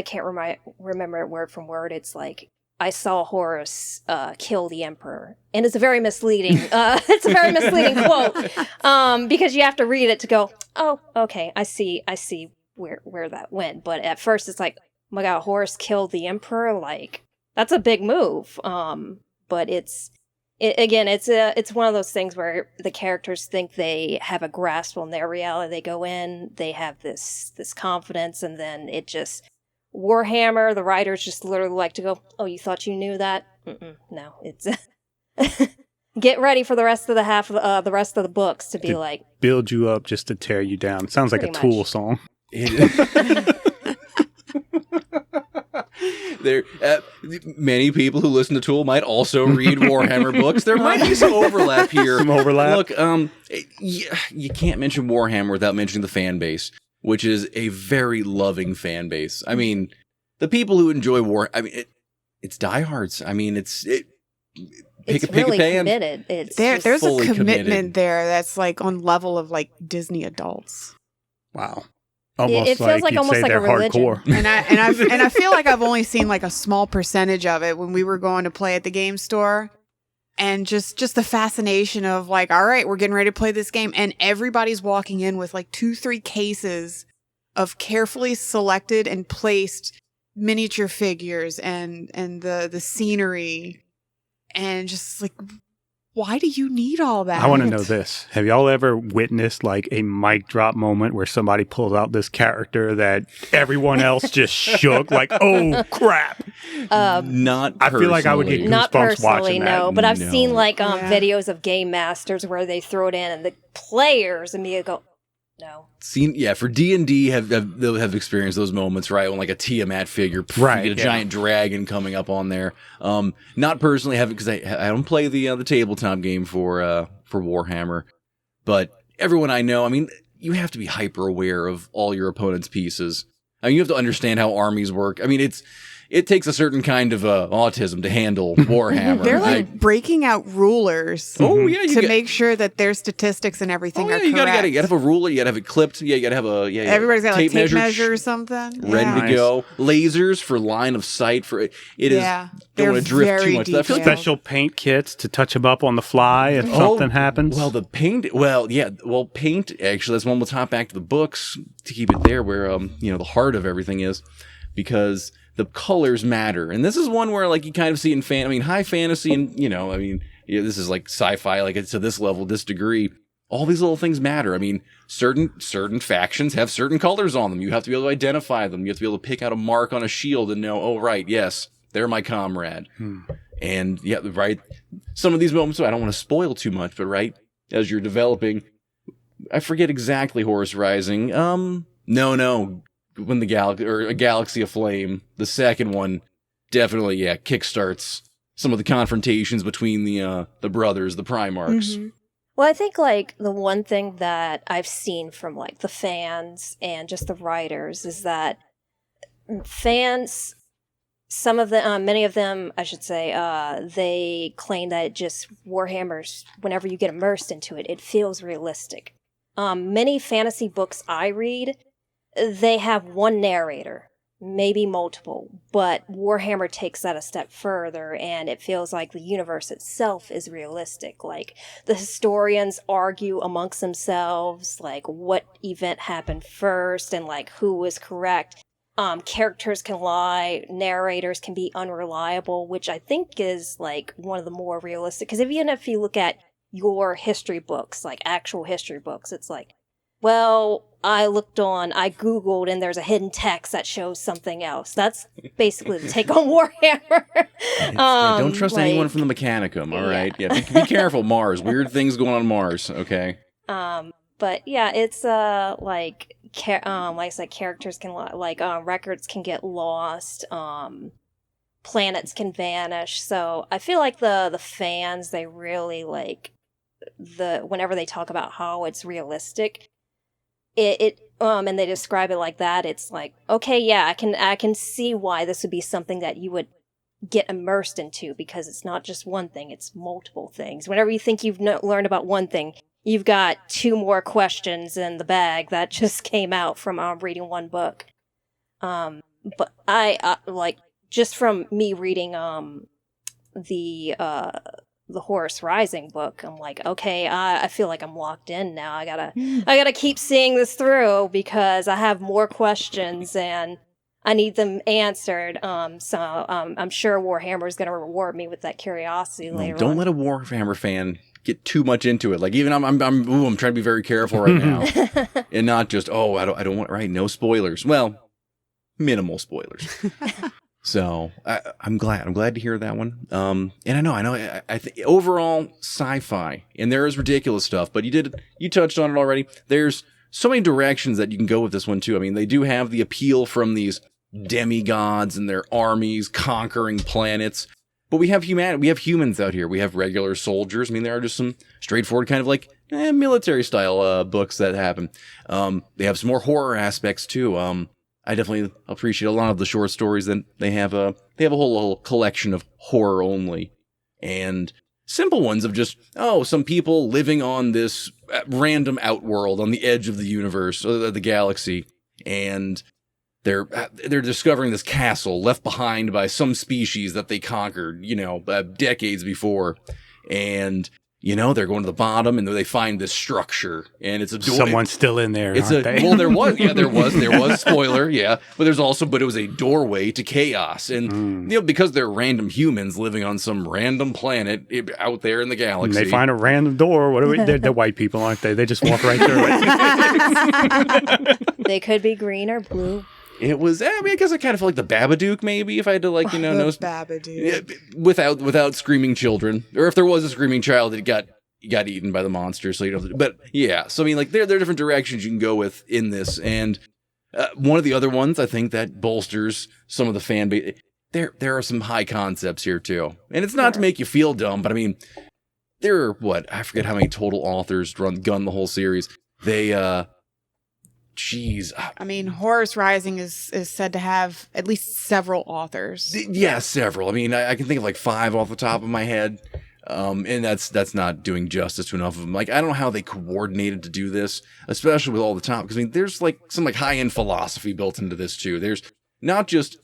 can't remember it word from word. It's like, I saw Horus kill the Emperor, and it's a very misleading. It's a very misleading quote because you have to read it to go, oh, okay, I see where that went. But at first, it's like, oh my God, Horus killed the Emperor, like. That's a big move, but it's one of those things where the characters think they have a grasp on their reality. They go in, they have this confidence, and then it just Warhammer. The writers just literally like to go, "Oh, you thought you knew that? No, it's get ready for the rest of the rest of the books to be like build you up just to tear you down." Sounds like a Tool song. There, many people who listen to Tool might also read Warhammer books. There might be some overlap here. Look, you can't mention Warhammer without mentioning the fan base, which is a very loving fan base. I mean, the people who enjoy it's diehards. I mean, it's really committed. There's a commitment committed. there that's like on level of like Disney adults. Wow. It feels like almost like a religion. Hardcore. And I feel like I've only seen like a small percentage of it when we were going to play at the game store. And just the fascination of like, all right, we're getting ready to play this game. And everybody's walking in with like 2-3 cases of carefully selected and placed miniature figures and the scenery. And just like, why do you need all that? I want to know this. Have y'all ever witnessed like a mic drop moment where somebody pulls out this character that everyone else just shook? Like, oh crap! Not I feel like I would get personally. Not goosebumps personally, watching that. no. But I've No. seen like Yeah. videos of game masters where they throw it in, and the players immediately go, "No." For D&D have experienced those moments, right? When like a Tiamat figure, Right, you get a yeah. giant dragon coming up on there. Not personally have it because I don't play the tabletop game for Warhammer, but everyone I know, I mean, you have to be hyper aware of all your opponent's pieces. I mean, you have to understand how armies work. I mean, it takes a certain kind of autism to handle Warhammer. They're like breaking out rulers oh yeah, to make sure that their statistics and everything are you correct. gotta have a ruler. You gotta have it clipped. Yeah, you gotta have a Everybody's got like tape measure measure or something. ready Yeah. to go. Lasers for line of sight. For it is Yeah, don't they're want to drift too very much. I feel like detailed. Special paint kits to touch them up on the fly if something happens. Well, the paint. Well, yeah. Well, paint. Actually, that's one we'll top back to the books to keep it there, where the heart of everything is, because the colors matter, and this is one where like you kind of see in high fantasy, and this is like sci-fi, like it's to this level, this degree. All these little things matter. I mean, certain factions have certain colors on them. You have to be able to identify them. You have to be able to pick out a mark on a shield and know, oh right, yes, they're my comrade. And yeah, right. Some of these moments, I don't want to spoil too much, but right as you're developing, I forget exactly Horus Rising. No. When the a Galaxy of Flame, the second one, definitely, kickstarts some of the confrontations between the brothers, the Primarchs. Mhm. Well, I think like the one thing that I've seen from like the fans and just the writers is that fans, some of them, many of them, I should say, they claim that just Warhammer's, whenever you get immersed into it, it feels realistic. Many fantasy books I read, they have one narrator, maybe multiple, but Warhammer takes that a step further, and it feels like the universe itself is realistic. Like, the historians argue amongst themselves, like, what event happened first, and, like, who was correct. Characters can lie, narrators can be unreliable, which I think is, like, one of the more realistic, because even if you look at your history books, like, actual history books, it's like, well, I Googled, and there's a hidden text that shows something else. That's basically the take on Warhammer. Don't trust anyone from the Mechanicum, all right? Yeah, be careful, Mars. Weird things going on Mars, okay? But yeah, it's like I said, characters can records can get lost. Planets can vanish. So I feel like the fans, they really like whenever they talk about how it's realistic. And they describe it like that, it's like, okay, yeah, I can see why this would be something that you would get immersed into, because it's not just one thing, it's multiple things. Whenever you think you've learned about one thing, you've got 2 more questions in the bag that just came out from reading one book. But I like, just from me reading the Horus Rising book, I'm like, okay, I feel like I'm locked in now. I gotta keep seeing this through, because I have more questions and I need them answered. So I'm sure Warhammer is gonna reward me with that curiosity later on. Don't let a Warhammer fan get too much into it. Like, even I'm trying to be very careful right now, and not just I don't want, right, no spoilers. Well, minimal spoilers. So I'm glad to hear that one. And I know. I think overall sci-fi, and there is ridiculous stuff, but you touched on it already. There's so many directions that you can go with this one too. I mean, they do have the appeal from these demigods and their armies conquering planets, but we have humanity. We have humans out here. We have regular soldiers. I mean, there are just some straightforward kind of like military style books that happen. They have some more horror aspects too. I definitely appreciate a lot of the short stories that they have a whole collection of horror only, and simple ones of just, some people living on this random outworld on the edge of the universe, or the galaxy, and they're discovering this castle left behind by some species that they conquered, decades before. and they're going to the bottom, and they find this structure, and it's a door. Someone's still in there, aren't they? Well, there was, spoiler, yeah, but it was a doorway to chaos, and because they're random humans living on some random planet out there in the galaxy, And they find a random door. What are we? They're white people, aren't they? They just walk right through it. They could be green or blue. It was. I guess I kind of feel like the Babadook, maybe, if I had to, know Babadook. without screaming children, or if there was a screaming child that got eaten by the monster. So but yeah. So there are different directions you can go with in this, and one of the other ones I think that bolsters some of the fan base. There are some high concepts here too, and it's not to make you feel dumb, but there are I forget how many total authors gun the whole series. They Horus Rising is said to have at least several authors. Yeah, several. I can think of 5 off the top of my head. And that's not doing justice to enough of them. I don't know how they coordinated to do this, especially with all the top. Because there's some high-end philosophy built into this too. There's not just,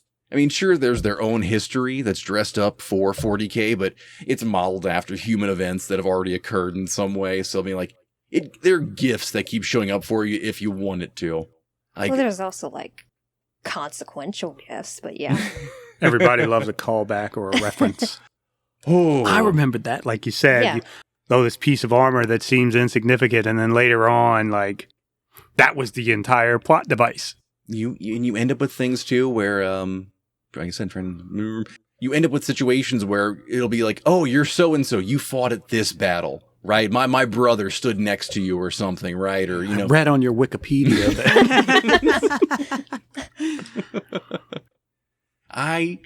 sure, there's their own history that's dressed up for 40K, but it's modeled after human events that have already occurred in some way. So they're gifts that keep showing up for you if you want it to. Well, there's also consequential gifts, but yeah. Everybody loves a callback or a reference. Oh, I remembered that, like you said. Yeah. This piece of armor that seems insignificant, and then later on, that was the entire plot device. You end up with things too where, like I said, trying to remember, you end up with situations where it'll be oh, you're so and so, you fought at this battle. Right, my brother stood next to you or something, right? Or I read on your Wikipedia that I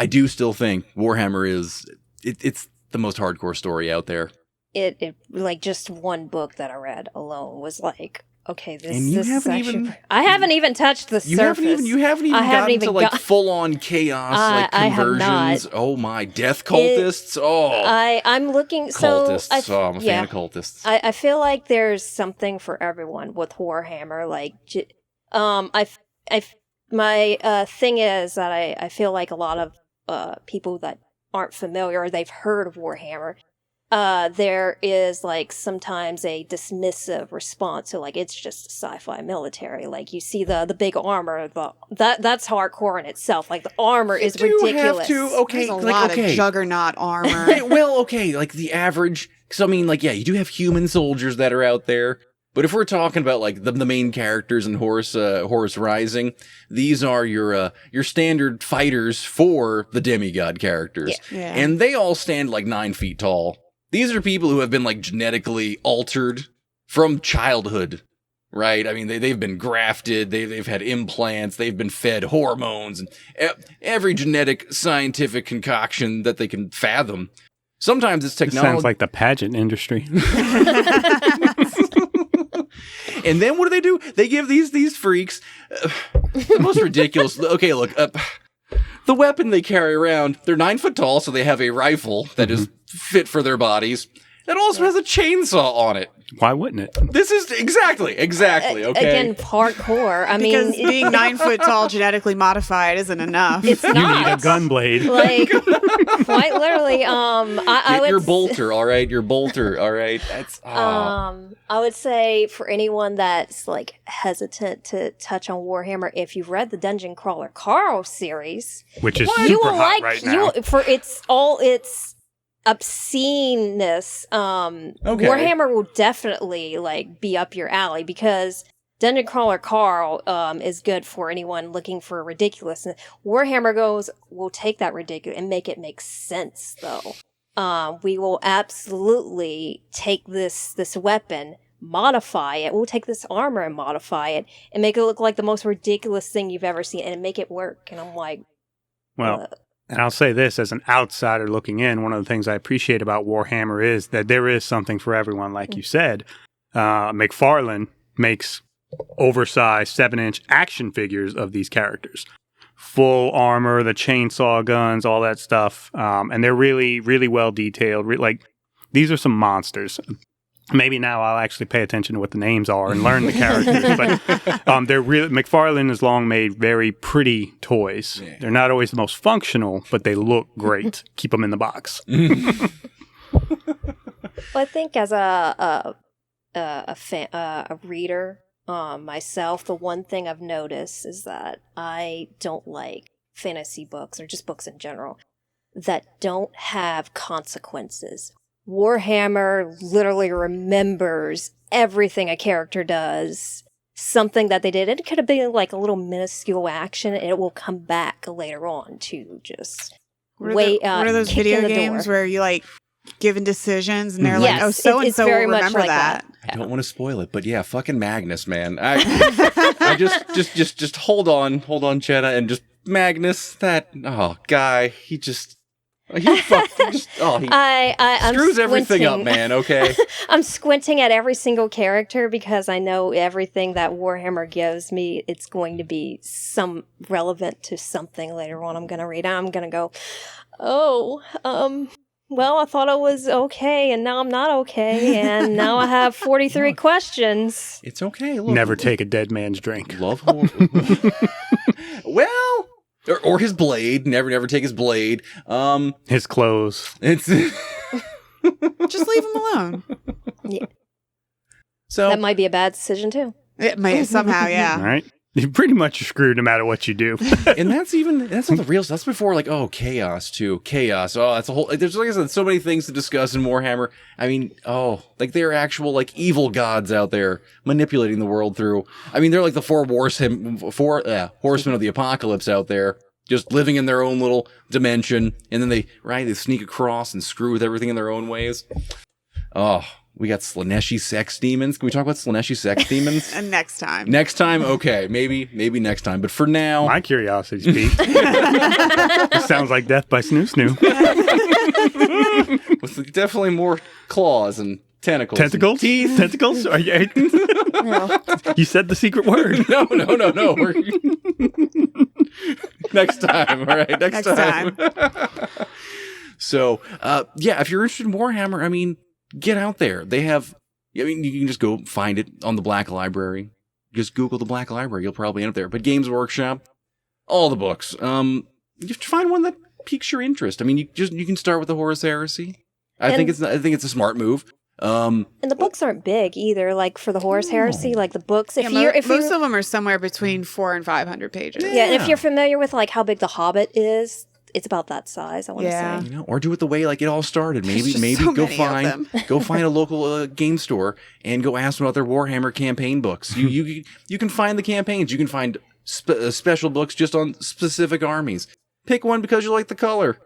do still think Warhammer is it's the most hardcore story out there. It just one book that I read alone was okay, this and you this haven't is actually. even, I haven't even touched the surface. You haven't even gotten to full on chaos conversions. I have not. Oh my, death cultists. I'm looking. Cultists. I'm a fan of cultists. I feel like there's something for everyone with Warhammer. My thing is that I feel like a lot of people that aren't familiar, they've heard of Warhammer. There is sometimes a dismissive response to it's just sci-fi military. You see the big armor, that's hardcore in itself. The armor is ridiculous. There's a lot of juggernaut armor. The average. So you do have human soldiers that are out there. But if we're talking about the main characters in Horus Rising, these are your standard fighters for the demigod characters, Yeah. And they all stand 9 feet tall. These are people who have been genetically altered from childhood, right? They've been grafted, they've had implants, they've been fed hormones, and every genetic scientific concoction that they can fathom. Sometimes it's technology. Sounds like the pageant industry. And then what do? They give these freaks the most ridiculous. Okay, look, the weapon they carry around, they're 9 foot tall, so they have a rifle that is fit for their bodies. It also has a chainsaw on it. Why wouldn't it? This is exactly. Okay. Again, parkour. Because being 9 foot tall genetically modified isn't enough. It's not. You need a gun blade. Quite literally. I would your bolter, all right. Your bolter, all right. That's. I would say for anyone that's hesitant to touch on Warhammer, if you've read the Dungeon Crawler Carl series, which is you super will hot right now. For its obsceneness, Warhammer will definitely be up your alley, because Dungeon Crawler Carl is good for anyone looking for ridiculousness. Warhammer will take that ridiculous and make it make sense, though. We will absolutely take this weapon, modify it. We'll take this armor and modify it and make it look like the most ridiculous thing you've ever seen and make it work. And I'm well, and I'll say this as an outsider looking in, one of the things I appreciate about Warhammer is that there is something for everyone, like you said. McFarlane makes oversized 7-inch action figures of these characters. Full armor, the chainsaw guns, all that stuff. And they're really, really well detailed. These are some monsters. Maybe now I'll actually pay attention to what the names are and learn the characters. But they're really, McFarlane has long made very pretty toys. Yeah. They're not always the most functional, but they look great. Keep them in the box. Well, I think as a reader myself, the one thing I've noticed is that I don't like fantasy books or just books in general that don't have consequences. Warhammer literally remembers everything a character does, something that they did. It could have been like a little minuscule action, and it will come back later on to just What are those kick video in the games door. where you like given decisions and they're Yes, like, oh, so and it's so will very much remember like that. I don't want to spoil it, but yeah, fucking Magnus, man. I just hold on, Cheddar, and just Magnus, that guy, he I'm screws everything up, squinting. man. Okay. I'm squinting at every single character because I know everything that Warhammer gives me, it's going to be some relevant to something later on. I'm going to read it. I'm going to go, well, I thought it was okay, and now I'm not okay, and now I have 43 questions. It's okay. Look, Never take a dead man's drink. love horror. Well, or his blade. Never take his blade. His clothes. It's Just leave them alone. Yeah, so that might be a bad decision, too. It may somehow, All yeah. right. You pretty much are screwed no matter what you do. and that's not the real stuff. That's before like chaos too. Chaos. Oh, that's a whole. There's like I said, so many things to discuss in Warhammer. I mean, like there are actual like evil gods out there manipulating the world through. I mean, they're like the four horsemen of the apocalypse out there, just living in their own little dimension, and then they sneak across and screw with everything in their own ways. Oh. We got Slaneshi sex demons. Can we talk about Slaneshi sex demons? And next time. Next time? Okay. Maybe next time. But for now... My curiosity's piqued. It sounds like Death by Snoo Snoo. with definitely more claws and tentacles. Tentacles? Teeth. Tentacles? Are you... No. You said the secret word. No. Next time. All right. Next time. So, if you're interested in Warhammer, I mean... Get out there. They have, you can just go find it on the Black Library. Just Google the Black Library. You'll probably end up there. But Games Workshop, all the books. You have to find one that piques your interest. I mean, you can start with the Horus Heresy. I think it's a smart move. And the books aren't big either. Like for the Horus Heresy, like the books, Most of them are somewhere between 400 and 500 pages. Yeah, and if you're familiar with like how big The Hobbit is, it's about that size, I want to Yeah. say. Or do it the way like it all started. Maybe so go many of find them. go find a local game store and go ask them about their Warhammer campaign books. You can find the campaigns. You can find special books just on specific armies. Pick one because you like the color.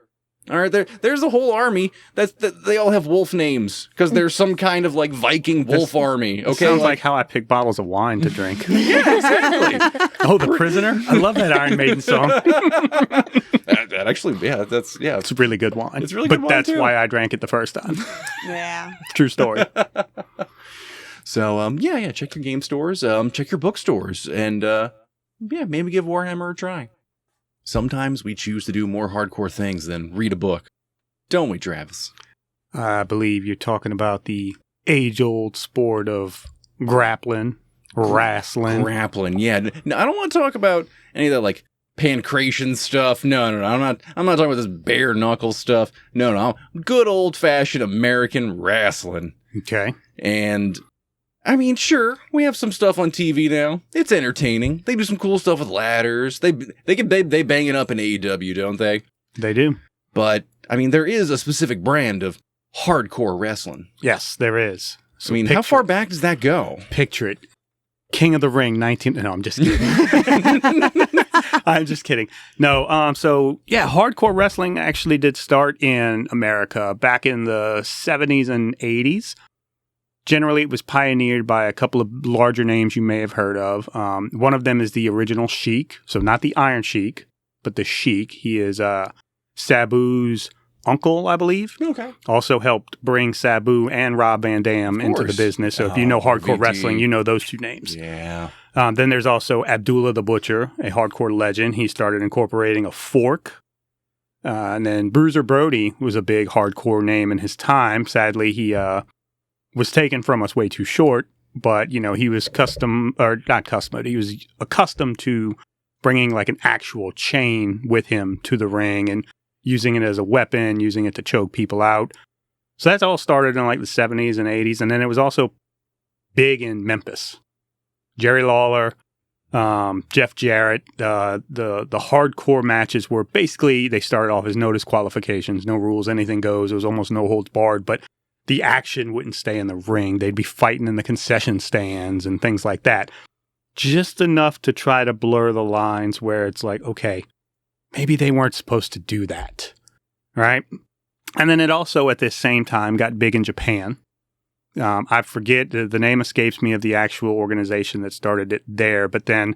All right, there's a whole army that they all have wolf names because there's some kind of like Viking wolf army. Okay, Sounds like how I pick bottles of wine to drink. yeah, exactly. Oh, The Prisoner? I love that Iron Maiden song. that actually, that's It's a really good wine. It's really good but wine, that's too. why I drank it the first time. Yeah. True story. So, check your game stores, check your bookstores, and, maybe give Warhammer a try. Sometimes we choose to do more hardcore things than read a book. Don't we, Travis? I believe you're talking about the age-old sport of grappling, wrestling. Grappling, yeah. No, I don't want to talk about any of that, like, pancration stuff. No. I'm not talking about this bare knuckle stuff. No. Good old-fashioned American wrestling. Okay. And... I mean, sure, we have some stuff on TV now. It's entertaining. They do some cool stuff with ladders. They bang it up in AEW, don't they? They do. But, I mean, there is a specific brand of hardcore wrestling. Yes, there is. So I mean, how far back does that go? Picture it. King of the Ring, 19... No, I'm just kidding. I'm just kidding. No, hardcore wrestling actually did start in America back in the 70s and 80s. Generally, it was pioneered by a couple of larger names you may have heard of. One of them is the original Sheik. So not the Iron Sheik, but the Sheik. He is Sabu's uncle, I believe. Okay. Also helped bring Sabu and Rob Van Dam into the business. So if you know hardcore wrestling, you know those two names. Yeah. Then there's also Abdullah the Butcher, a hardcore legend. He started incorporating a fork. And then Bruiser Brody was a big hardcore name in his time. Sadly, he... was taken from us way too short, but, he was he was accustomed to bringing like an actual chain with him to the ring and using it as a weapon, using it to choke people out. So that's all started in like the 70s and 80s. And then it was also big in Memphis. Jerry Lawler, Jeff Jarrett, the hardcore matches were basically, they started off as no disqualifications, no rules, anything goes. It was almost no holds barred, but the action wouldn't stay in the ring. They'd be fighting in the concession stands and things like that. Just enough to try to blur the lines where it's like, okay, maybe they weren't supposed to do that. Right? And then it also, at this same time, got big in Japan. I forget, the name escapes me of the actual organization that started it there, but then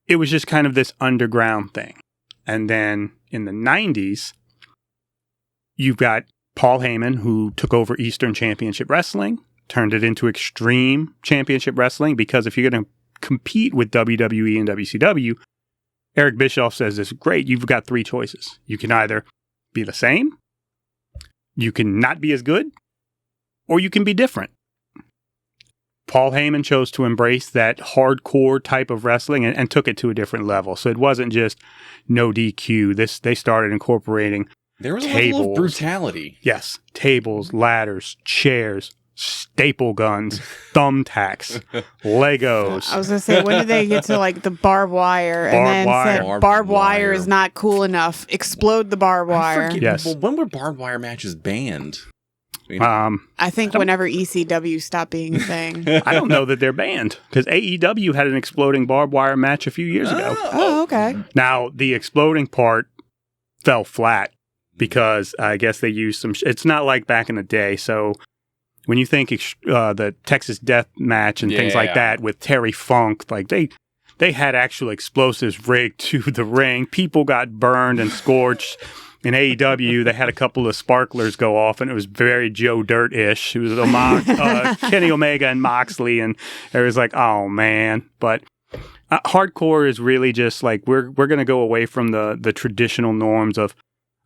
it was just kind of this underground thing. And then in the 90s, you've got Paul Heyman, who took over Eastern Championship Wrestling, turned it into Extreme Championship Wrestling, because if you're going to compete with WWE and WCW, Eric Bischoff says this, great, you've got 3 choices. You can either be the same, you can not be as good, or you can be different. Paul Heyman chose to embrace that hardcore type of wrestling and took it to a different level. So it wasn't just no DQ. They started incorporating There was a tables, level of brutality. Yes. Tables, ladders, chairs, staple guns, thumbtacks, Legos. I was going to say, when did they get to like the barbed wire? And then said Barbed barbed wire. wire is not cool enough. Explode the barbed wire. Yes. Well, when were barbed wire matches banned? I mean, I think whenever ECW stopped being a thing. I don't know that they're banned, because AEW had an exploding barbed wire match a few years ago. Oh, okay. Now, the exploding part fell flat because I guess they used some... it's not like back in the day. So when you think the Texas Death Match and things like Yeah. that with Terry Funk, like they had actual explosives rigged to the ring. People got burned and scorched. In AEW, they had a couple of sparklers go off, and it was very Joe Dirt-ish. It was Kenny Omega and Moxley, and it was like, oh, man. But hardcore is really just like, we're going to go away from the traditional norms of,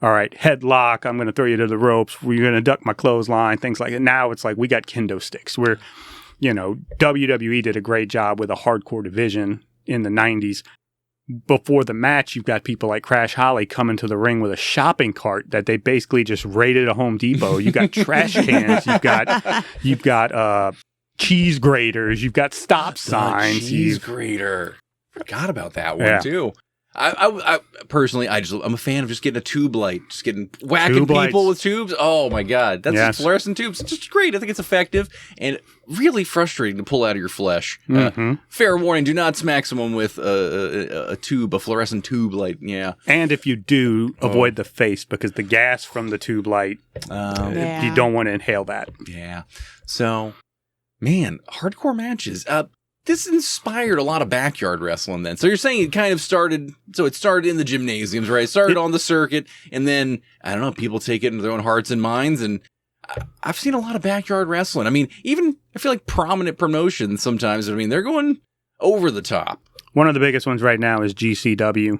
all right, headlock, I'm going to throw you to the ropes, you're going to duck my clothesline, things like that. Now it's like, we got kendo sticks. WWE did a great job with a hardcore division in the 90s. Before the match, you've got people like Crash Holly coming to the ring with a shopping cart that they basically just raided a Home Depot. You've got trash cans. You've got cheese graters. You've got stop signs. Cheese grater. Forgot about that one too. I personally, I'm a fan of just getting a tube light, just getting whacking Tube people lights. with tubes. Oh my god, that's Yes. fluorescent tubes. It's just great. I think it's effective and really frustrating to pull out of your flesh. Fair warning: do not smack someone with a fluorescent tube light. Yeah, And if you do, avoid the face, because the gas from the tube light, you don't want to inhale that. yeah. So, man, hardcore matches. This inspired a lot of backyard wrestling then. So you're saying it kind of started, it started in the gymnasiums, right? It started on the circuit, and then, I don't know, people take it into their own hearts and minds, and I've seen a lot of backyard wrestling. I mean, even, I feel like prominent promotions sometimes, they're going over the top. One of the biggest ones right now is GCW.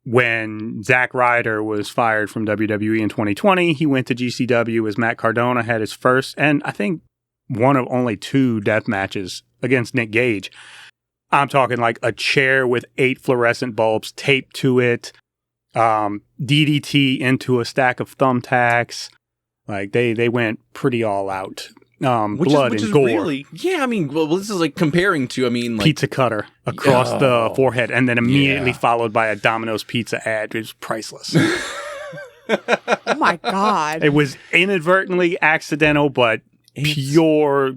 When Zack Ryder was fired from WWE in 2020, he went to GCW as Matt Cardona had his first, and I think one of only 2 death matches against Nick Gage. I'm talking like a chair with 8 fluorescent bulbs taped to it, DDT into a stack of thumbtacks. Like they went pretty all out. Blood and gore. Really, yeah, I mean, well, this is like comparing to, like pizza cutter across the forehead, and then immediately followed by a Domino's pizza ad. It was priceless. Oh my God. It was inadvertently accidental, but pure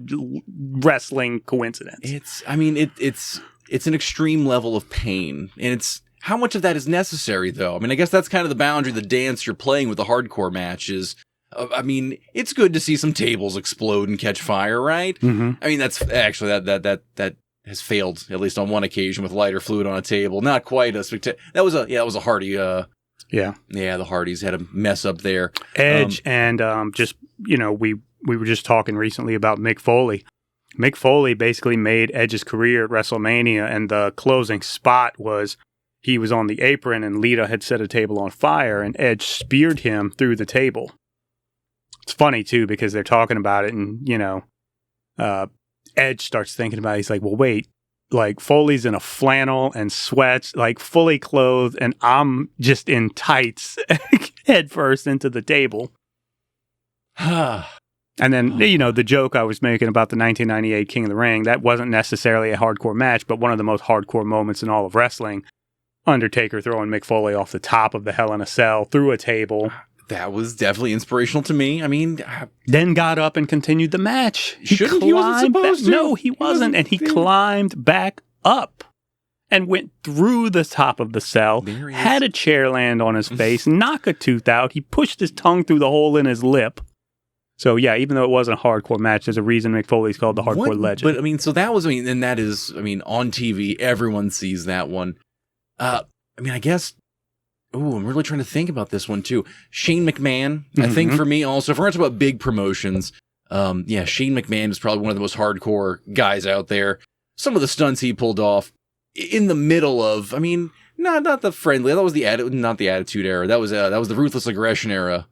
wrestling coincidence. It's an extreme level of pain, and it's how much of that is necessary, though. I mean, I guess that's kind of the boundary, the dance you're playing with the hardcore matches. It's good to see some tables explode and catch fire, right? Mm-hmm. I mean, that's actually that has failed at least on one occasion with lighter fluid on a table. Not quite a spectacular. That was a Hardy. The Hardys had a mess up there. Edge and we were just talking recently about Mick Foley. Mick Foley basically made Edge's career at WrestleMania, and the closing spot was he was on the apron and Lita had set a table on fire, and Edge speared him through the table. It's funny, too, because they're talking about it, and, Edge starts thinking about it. He's like, well, wait, like, Foley's in a flannel and sweats, like, fully clothed, and I'm just in tights head first into the table. And then, the joke I was making about the 1998 King of the Ring, that wasn't necessarily a hardcore match, but one of the most hardcore moments in all of wrestling. Undertaker throwing Mick Foley off the top of the Hell in a Cell through a table. That was definitely inspirational to me. I mean, then got up and continued the match. He wasn't supposed to. No, he wasn't. And he climbed back up and went through the top of the cell, had a chair land on his face, knock a tooth out. He pushed his tongue through the hole in his lip. So, yeah, even though it wasn't a hardcore match, there's a reason Mick Foley's called the hardcore legend. But, I mean, so that was, and that is, on TV, everyone sees that one. I guess, I'm really trying to think about this one, too. Shane McMahon, I think for me also, if we're talking about big promotions, Shane McMahon is probably one of the most hardcore guys out there. Some of the stunts he pulled off in the middle of, not the friendly, that was not the Attitude Era. That was the Ruthless Aggression Era.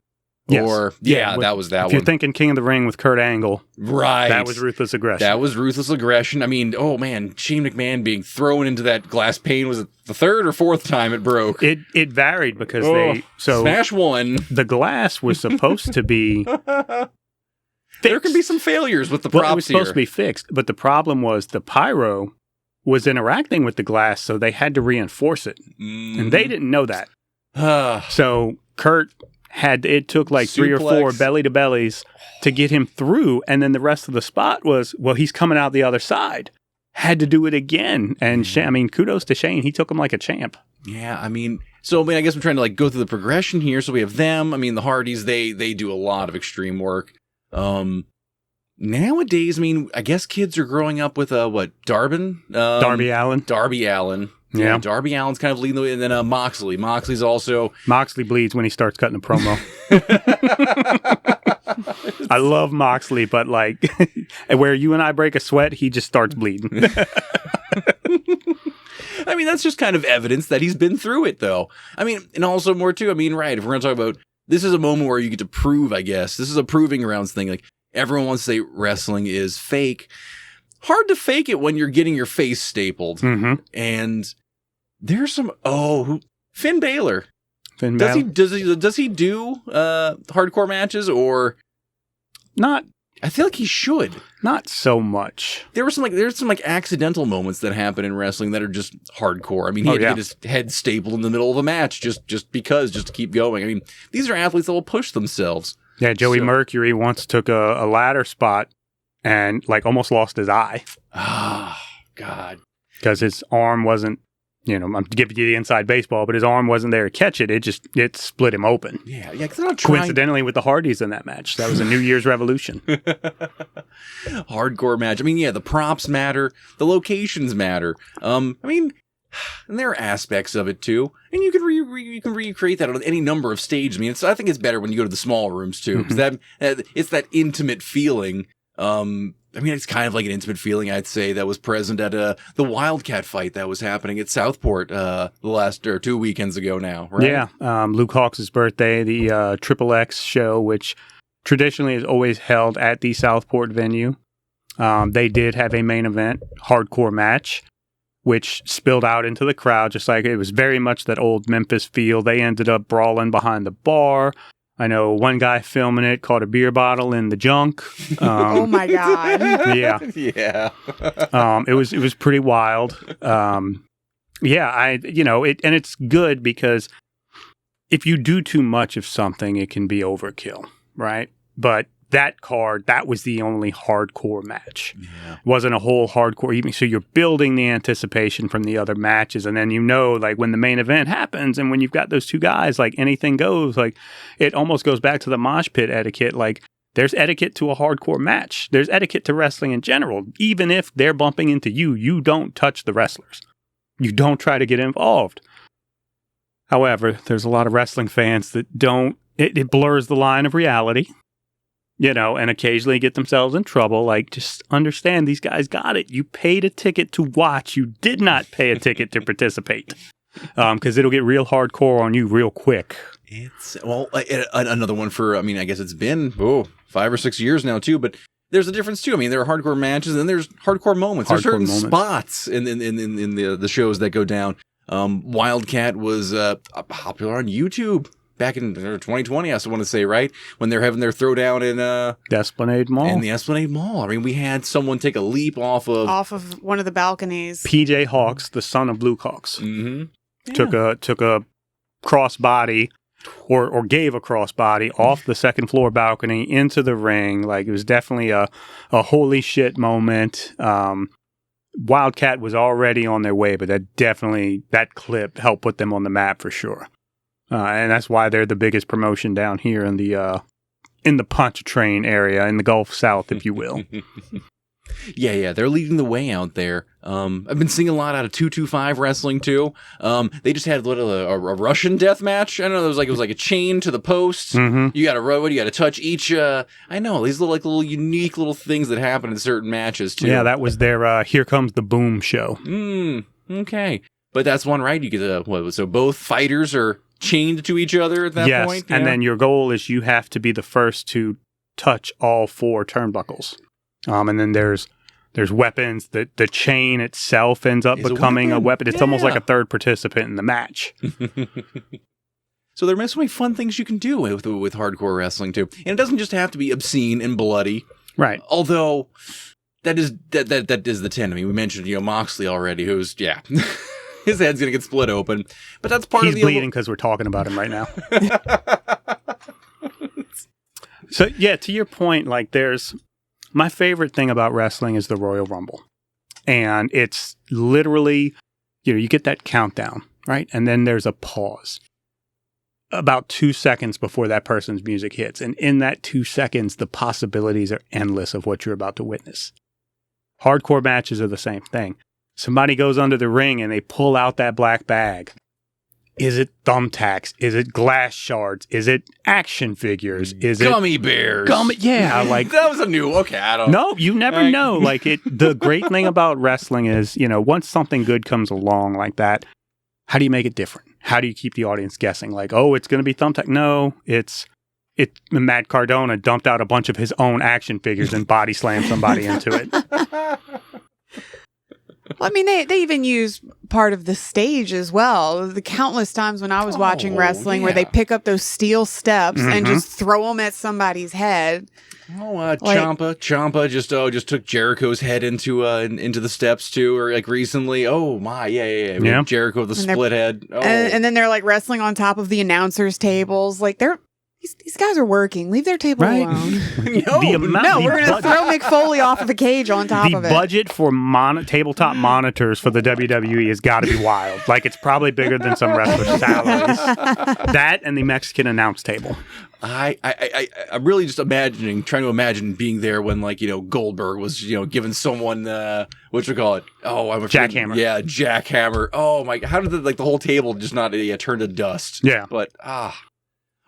Yes. That was that one. If you're thinking King of the Ring with Kurt Angle, right? That was Ruthless Aggression. Oh man, Shane McMahon being thrown into that glass pane, was it the third or fourth time it broke? It varied because smash one. The glass was supposed to be there can be some failures with the props. It was supposed to be fixed, but the problem was the pyro was interacting with the glass, so they had to reinforce it, and they didn't know that. So Kurt. It took like 3 or 4 belly to bellies to get him through. And then the rest of the spot was, he's coming out the other side. Had to do it again. And kudos to Shane. He took him like a champ. Yeah. I guess I'm trying to go through the progression here. So we have them. the Hardys, they do a lot of extreme work. Nowadays, I guess kids are growing up with Darby Allin. Darby Allin. Yeah, Darby Allin's kind of leading the way, and then Moxley. Moxley bleeds when he starts cutting a promo. I love Moxley, but where you and I break a sweat, he just starts bleeding. That's just kind of evidence that he's been through it, though. And also more too. Right? If we're going to talk about this, is a moment where you get to prove. I guess this is a proving grounds thing. Everyone wants to say wrestling is fake. Hard to fake it when you're getting your face stapled, and there's some Finn Balor. Does he do hardcore matches or not? I feel like he should. Not so much. There's some accidental moments that happen in wrestling that are just hardcore. He had to get his head stapled in the middle of a match just to keep going. These are athletes that will push themselves. Yeah, Joey Mercury once took a ladder spot and almost lost his eye. Oh, God. Because his arm wasn't, I'm giving you the inside baseball, but his arm wasn't there to catch it. It split him open. Yeah. Because I'm not coincidentally with the Hardys in that match. That was a New Year's revolution. Hardcore match. The props matter. The locations matter. And there are aspects of it too, and you can recreate that on any number of stages. I think it's better when you go to the small rooms too, because it's that intimate feeling. It's kind of like an intimate feeling, I'd say, that was present at the Wildcat fight that was happening at Southport the last 2 weekends ago now, right? Yeah, Luke Hawks' birthday, the Triple X show, which traditionally is always held at the Southport venue. They did have a main event, hardcore match, which spilled out into the crowd, just like it was very much that old Memphis feel. They ended up brawling behind the bar. I know one guy filming it caught a beer bottle in the junk. Oh my God. Yeah. Yeah. It was pretty wild. It's good because if you do too much of something, it can be overkill, right? But that card, that was the only hardcore match. Yeah. Wasn't a whole hardcore evening. So you're building the anticipation from the other matches. And then when the main event happens and when you've got those two guys, anything goes, it almost goes back to the mosh pit etiquette. There's etiquette to a hardcore match. There's etiquette to wrestling in general. Even if they're bumping into you, you don't touch the wrestlers. You don't try to get involved. However, there's a lot of wrestling fans that don't, it blurs the line of reality. And occasionally get themselves in trouble. Just understand these guys got it. You paid a ticket to watch. You did not pay a ticket to participate. Because it'll get real hardcore on you real quick. It's, another one for, I guess it's been, 5 or 6 years now too, but there's a difference too. There are hardcore matches and there's hardcore moments. There's certain spots in the shows that go down. Wildcat was popular on YouTube. back in 2020, I want to say, right? When they're having their throwdown in The Esplanade Mall. in the Esplanade Mall. I mean, we had someone take a leap off of one of the balconies. PJ Hawks, the son of Blue Hawks, Mm-hmm. took a crossbody or gave a crossbody off the second floor balcony into the ring. Like, it was definitely a holy shit moment. Wildcat was already on their way, but that clip helped put them on the map for sure. And that's why they're the biggest promotion down here in the Pontchartrain area, in the Gulf South, if you will. Yeah, they're leading the way out there. I've been seeing a lot out of 225 wrestling too. They just had a Russian death match. I don't know. It was like a chain to the post. Mm-hmm. You got to row it. You got to touch each. I know these little unique little things that happen in certain matches too. Yeah, that was their Here Comes the Boom show. Okay, but that's one, right? You get so both fighters are chained to each other at that point. And then your goal is you have to be the first to touch all 4 turnbuckles. And then there's weapons. The chain itself ends up becoming a weapon. It's almost like a third participant in the match. So there are so many fun things you can do with hardcore wrestling too, and it doesn't just have to be obscene and bloody. Right. Although that is the 10. I mean, we mentioned Moxley already, who's his head's gonna get split open, but that's part of the. He's bleeding because we're talking about him right now. So yeah, to your point, like my favorite thing about wrestling is the Royal Rumble. And it's literally, you get that countdown, right? And then there's a pause about 2 seconds before that person's music hits. And in that 2 seconds, the possibilities are endless of what you're about to witness. Hardcore matches are the same thing. Somebody goes under the ring and they pull out that black bag. Is it thumbtacks? Is it glass shards? Is it action figures? Is it gummy bears? Yeah, like that was a new. Okay, I don't. No, you never know. Like the great thing about wrestling is, once something good comes along like that, how do you make it different? How do you keep the audience guessing? Like, oh, it's going to be thumbtack. No, it's Matt Cardona dumped out a bunch of his own action figures and body slammed somebody into it. Well, I mean, they even use part of the stage as well. The countless times when I was watching wrestling where they pick up those steel steps and just throw them at somebody's head. Oh, Ciampa just took Jericho's head into the steps too, or like recently. Oh my, yeah. Jericho with the split head. Oh. And then they're like wrestling on top of the announcers' tables. Like these guys are working. Leave their table alone. No, we're going to throw Mick Foley off of a cage on top of it. The budget for tabletop monitors for the WWE has got to be wild. Like, it's probably bigger than some wrestlers' salaries. That and the Mexican announce table. I'm really just trying to imagine being there when, Goldberg was, giving someone, whatchamacallit? Oh, I'm afraid. Jackhammer. Yeah, jackhammer. Oh my God. How did the whole table just not turn to dust? Yeah. But,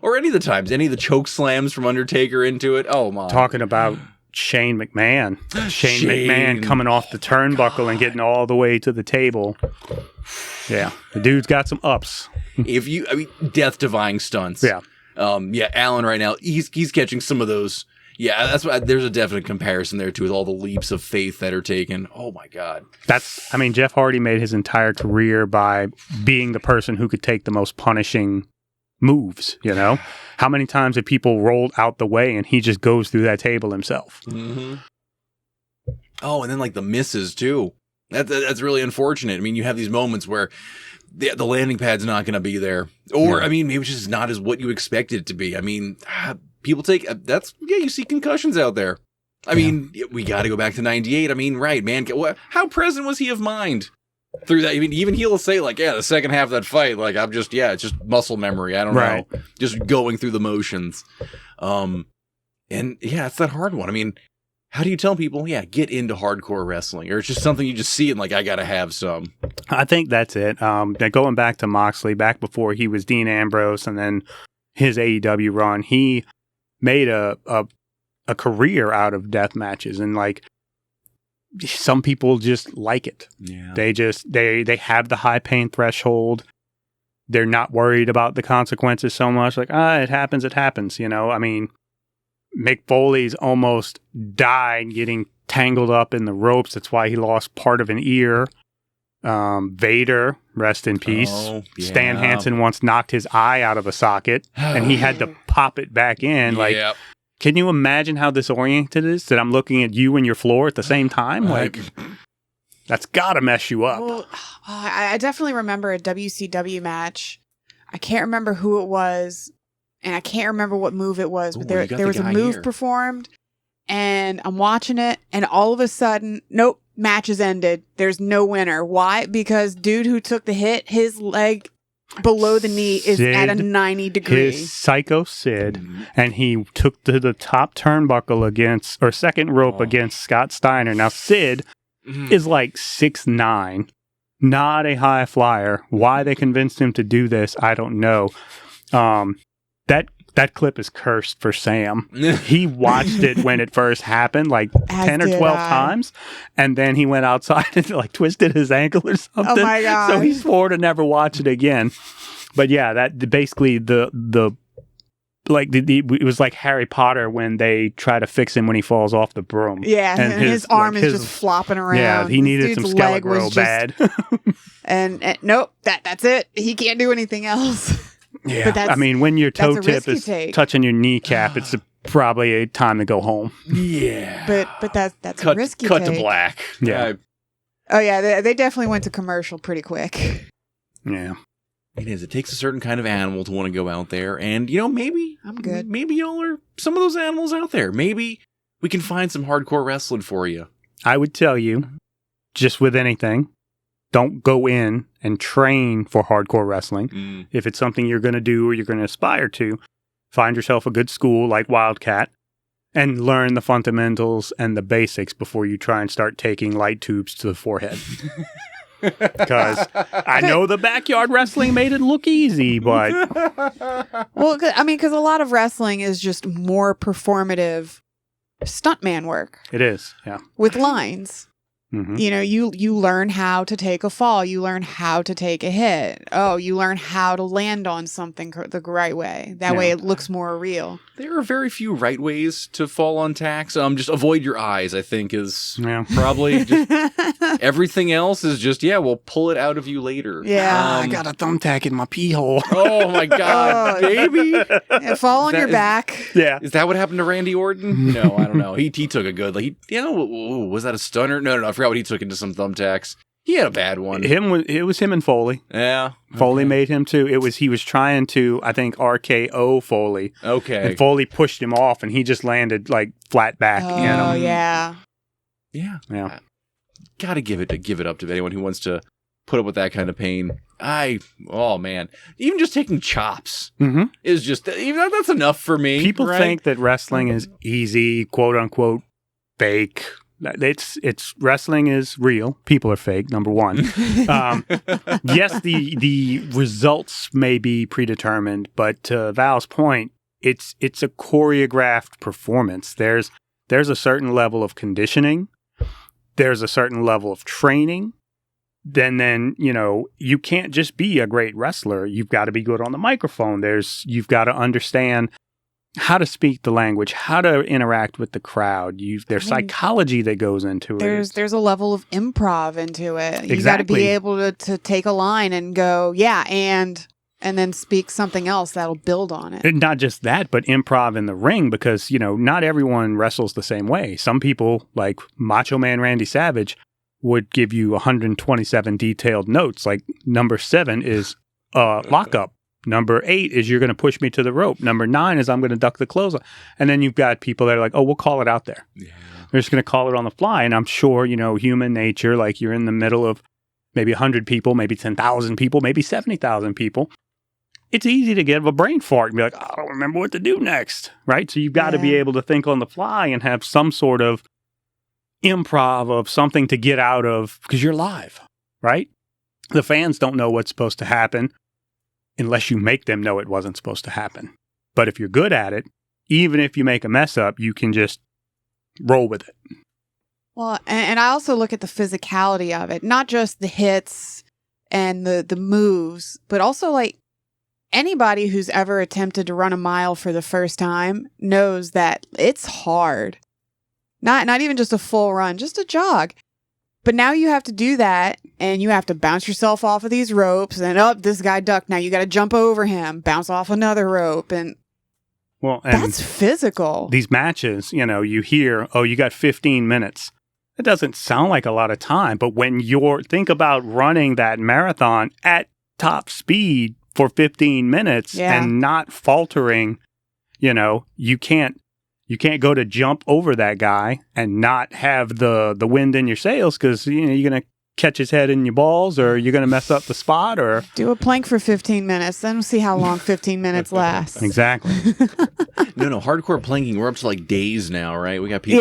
or any of the choke slams from Undertaker into it. Oh my! Talking about Shane McMahon. Shane McMahon coming off the turnbuckle and getting all the way to the table. Yeah, the dude's got some ups. Death-defying stunts. Yeah. Alan right now, he's catching some of those. Yeah, that's why there's a definite comparison there too, with all the leaps of faith that are taken. Oh my God. Jeff Hardy made his entire career by being the person who could take the most punishing moves. How many times have people rolled out the way and he just goes through that table himself? Mm-hmm. Oh, and then the misses too. That's really unfortunate. I mean, you have these moments where the landing pad's not going to be there, or maybe it's just not as what you expected it to be. I mean, people you see concussions out there. I mean, we got to go back to 98. I mean, right, man. How present was he of mind through that? I mean, even he'll say the second half of that fight, it's just muscle memory. I don't know, just going through the motions. It's that hard one. I mean, how do you tell people, get into hardcore wrestling, or it's just something you just see and I gotta have some? I think that's it. Going back to Moxley, back before he was Dean Ambrose, and then his AEW run, he made a career out of death matches, and some people just like it. Yeah. They have the high pain threshold. They're not worried about the consequences so much. It happens. I mean, Mick Foley's almost died getting tangled up in the ropes. That's why he lost part of an ear. Vader, rest in peace. Oh, yeah. Stan Hansen once knocked his eye out of a socket, and he had to pop it back in. Like, Yep. can you imagine how disoriented it is that I'm looking at you and your floor at the same time? Like, that's got to mess you up. Well, I definitely remember a WCW match. I can't remember who it was, and I can't remember what move it was, but there was a move performed, and I'm watching it, and all of a sudden, nope, match is ended. There's no winner. Why? Because dude who took the hit, his leg below the knee is at a 90 degree. His Psycho Sid, and he took to the top turnbuckle against, or second rope against Scott Steiner. Now, Sid is like 6'9", not a high flyer. Why they convinced him to do this, I don't know. That clip is cursed for Sam. He watched it when it first happened, like 10 or 12 times, and then he went outside and like twisted his ankle or something. Oh my god! So he swore to never watch it again. But yeah, that basically it was like Harry Potter when they try to fix him when he falls off the broom. Yeah, and his arm is just flopping around. Yeah, he needed some Skele-Gro bad. and nope, that's it. He can't do anything else. Yeah, I mean, when your toe tip is touching your kneecap, it's probably a time to go home. Yeah, but that's a risky cut take. to black. Yeah. Oh yeah, they definitely went to commercial pretty quick. Yeah. It is. It takes a certain kind of animal to want to go out there. And, maybe... I'm good. Maybe y'all are some of those animals out there. Maybe we can find some hardcore wrestling for you. I would tell you, just with anything, don't go in and train for hardcore wrestling. If it's something you're going to do or you're going to aspire to, find yourself a good school like Wildcat and learn the fundamentals and the basics before you try and start taking light tubes to the forehead. Because I know the backyard wrestling made it look easy, but... Well, I mean, because a lot of wrestling is just more performative stuntman work. It is, yeah. With lines. Mm-hmm. You learn how to take a fall. You learn how to take a hit. Oh, you learn how to land on something the right way. That way it looks more real. There are very few right ways to fall on tacks. Just avoid your eyes, I think, is probably just... Everything else is just, we'll pull it out of you later. Yeah. I got a thumbtack in my pee hole. Oh, my God, baby. Yeah, fall on your back. Yeah. Is that what happened to Randy Orton? No, I don't know. He took a good... was that a stunner? No, I forgot what he took into some thumbtacks. He had a bad one. It was him and Foley. Yeah. Foley made him too. He was trying to, I think, RKO Foley. Okay. And Foley pushed him off and he just landed like flat back. Oh, Yeah. Yeah. Gotta give it up to anyone who wants to put up with that kind of pain. Man. Even just taking chops is just, even that's enough for me. People think that wrestling is easy, quote unquote, fake. It's wrestling is real. People are fake. Number one. Yes, the results may be predetermined, but to Val's point, it's a choreographed performance. There's a certain level of conditioning. There's a certain level of training. Then you can't just be a great wrestler. You've got to be good on the microphone. You've got to understand how to speak the language, how to interact with the crowd. There's psychology that goes into it. There's a level of improv into it. Exactly. You got to be able to take a line and go, and then speak something else that'll build on it. And not just that, but improv in the ring, because, not everyone wrestles the same way. Some people, like Macho Man Randy Savage, would give you 127 detailed notes. Like number 7 is lockup. Number 8 is you're going to push me to the rope. Number 9 is I'm going to duck the clothesline. And then you've got people that are like, oh, we'll call it out there. Yeah. They're just going to call it on the fly. And I'm sure, human nature, like you're in the middle of maybe 100 people, maybe 10,000 people, maybe 70,000 people. It's easy to get a brain fart and be like, I don't remember what to do next, right? So you've got to be able to think on the fly and have some sort of improv of something to get out of, because you're live, right? The fans don't know what's supposed to happen unless you make them know it wasn't supposed to happen. But if you're good at it, even if you make a mess up, you can just roll with it. Well, and I also look at the physicality of it, not just the hits and the moves, but also like anybody who's ever attempted to run a mile for the first time knows that it's hard. Not even just a full run, just a jog. But now you have to do that, and you have to bounce yourself off of these ropes, and this guy ducked. Now you got to jump over him, bounce off another rope, and that's physical. These matches, you hear, oh, you got 15 minutes. It doesn't sound like a lot of time, but when think about running that marathon at top speed for 15 minutes and not faltering, you can't go to jump over that guy and not have the wind in your sails because you're going to catch his head in your balls, or you're going to mess up the spot, or do a plank for 15 minutes. Then we'll see how long 15 minutes lasts. Exactly. No, hardcore planking. We're up to like days now, right? We got people.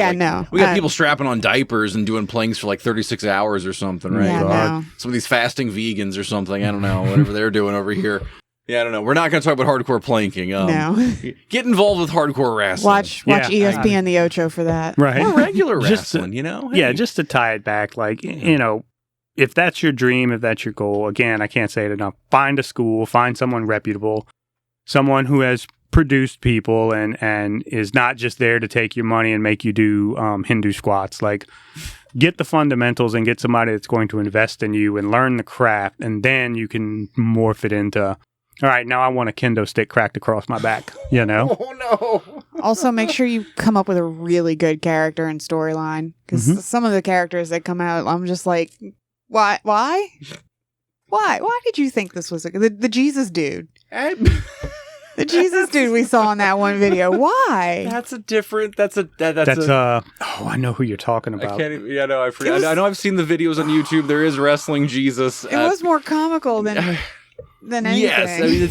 We got people strapping on diapers and doing planks for like 36 hours or something, right? Yeah, no. Some of these fasting vegans or something. I don't know, whatever they're doing over here. Yeah, I don't know. We're not going to talk about hardcore planking. No. Get involved with hardcore wrestling. Watch ESPN The Ocho for that. Right. Or regular wrestling, Hey. Yeah, just to tie it back, like, if that's your dream, if that's your goal, again, I can't say it enough. Find a school, find someone reputable, someone who has produced people and is not just there to take your money and make you do Hindu squats. Like, get the fundamentals and get somebody that's going to invest in you and learn the craft, and then you can morph it into, all right, now I want a kendo stick cracked across my back, Oh, no. Also, make sure you come up with a really good character and storyline, because some of the characters that come out, I'm just like, why? Why did you think this was the Jesus dude? The Jesus dude we saw in that one video. Why? That's a different. I know who you're talking about. I can't even. Yeah, no, I forget. I know I've seen the videos on YouTube. There is wrestling Jesus. It was more comical than anything. Yes, I mean,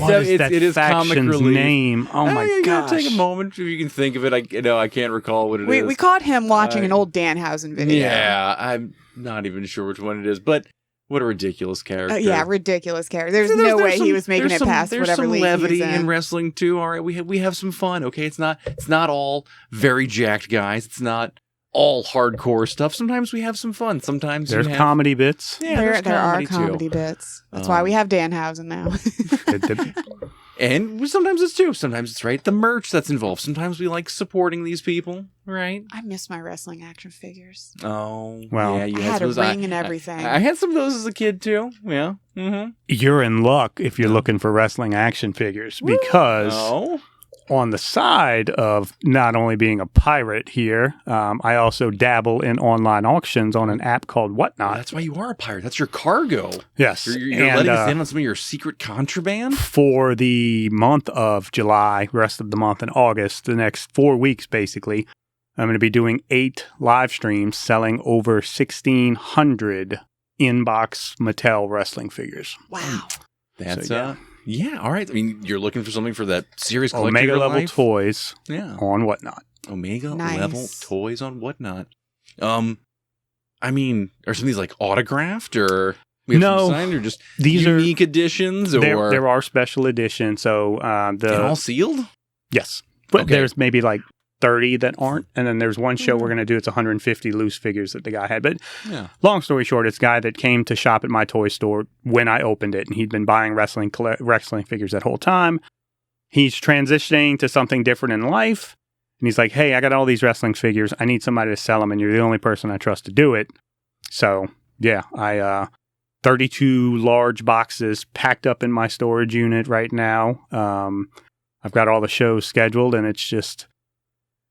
it is comic relief. Name. Oh my gosh! gosh! Take a moment if you can think of it. I can't recall what it is. We caught him watching an old Danhausen video. Yeah, I'm not even sure which one it is, but. What a ridiculous character. Ridiculous character. There's no way he was making it past whatever league he was in. There's some levity in wrestling too. All right, we have some fun. Okay, it's not all very jacked guys. It's not all hardcore stuff. Sometimes we have some fun. Sometimes there's comedy bits. Yeah, there are comedy bits. That's why we have Danhausen now. And sometimes it's two. Sometimes it's the merch that's involved. Sometimes we like supporting these people, right? I miss my wrestling action figures. Oh, well, yeah, you I had a ring and everything. I had some of those as a kid too. Yeah. Mm-hmm. You're in luck if you're looking for wrestling action figures, because on the side of not only being a pirate here, I also dabble in online auctions on an app called Whatnot. Well, that's why you are a pirate. That's your cargo. Yes. You're letting us in on some of your secret contraband? For the month of July, rest of the month in August, the next 4 weeks basically, I'm going to be doing 8 live streams selling over 1,600 in-box Mattel wrestling figures. Wow. That's yeah, all right. I mean, you're looking for something for that serious collector Omega level life? toys on Whatnot. Omega level toys on Whatnot. I mean, are some of these like autographed or signed, or just these unique editions? Or there are special editions. So and all sealed? Yes, but there's maybe like 30 that aren't, and then there's one show we're going to do. It's 150 loose figures that the guy had. But long story short, it's a guy that came to shop at my toy store when I opened it, and he'd been buying wrestling figures that whole time. He's transitioning to something different in life, and he's like, hey, I got all these wrestling figures. I need somebody to sell them, and you're the only person I trust to do it. So, I 32 large boxes packed up in my storage unit right now. I've got all the shows scheduled, and it's just...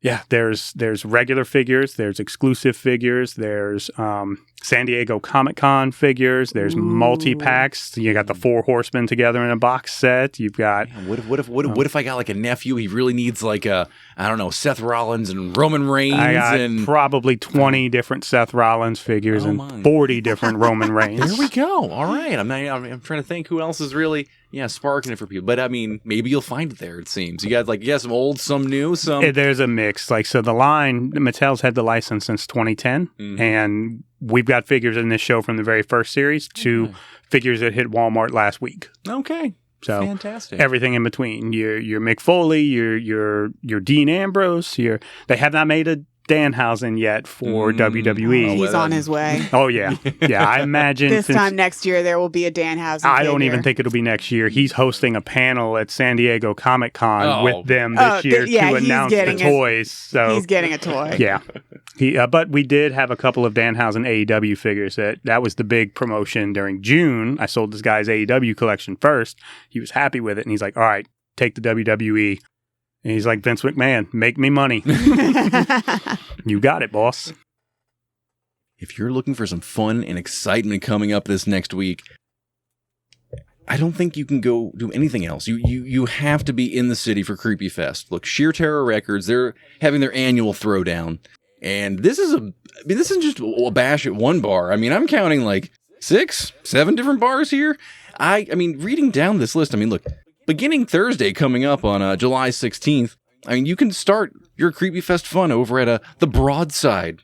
Yeah, there's regular figures, there's exclusive figures, there's San Diego Comic-Con figures, there's multi-packs. You got the 4 Horsemen together in a box set. You've got... Man, what if I got like a nephew? He really needs like Seth Rollins and Roman Reigns. I got probably 20 different Seth Rollins figures and 40 different Roman Reigns. There we go. All right. I'm trying to think who else is really... Yeah, sparking it for people. But, I mean, maybe you'll find it there, it seems. You got, some old, some new, some... There's a mix. So the line, Mattel's had the license since 2010, and we've got figures in this show from the very first series to figures that hit Walmart last week. Okay. So fantastic. Everything in between. Your Mick Foley, your Dean Ambrose, they have not made a Danhausen yet for WWE. He's on his way. Oh, yeah. Yeah, I imagine This time next year, there will be a Danhausen I don't figure. even think it'll be next year. He's hosting a panel at San Diego Comic-Con with them this year to announce the toys. So he's getting a toy. Yeah. But we did have a couple of Danhausen AEW figures. That was the big promotion during June. I sold this guy's AEW collection first. He was happy with it, and he's like, all right, take the WWE. And he's like, Vince McMahon, make me money. You got it, boss. If you're looking for some fun and excitement coming up this next week, I don't think you can go do anything else. You have to be in the city for Creepy Fest. Look, Sheer Terror Records, they're having their annual throwdown. And this isn't just a bash at one bar. I mean, I'm counting like 6, 7 different bars here. I mean, reading down this list, I mean, look, beginning Thursday coming up on July 16th, I mean, you can start your Creepy Fest fun over at the Broadside.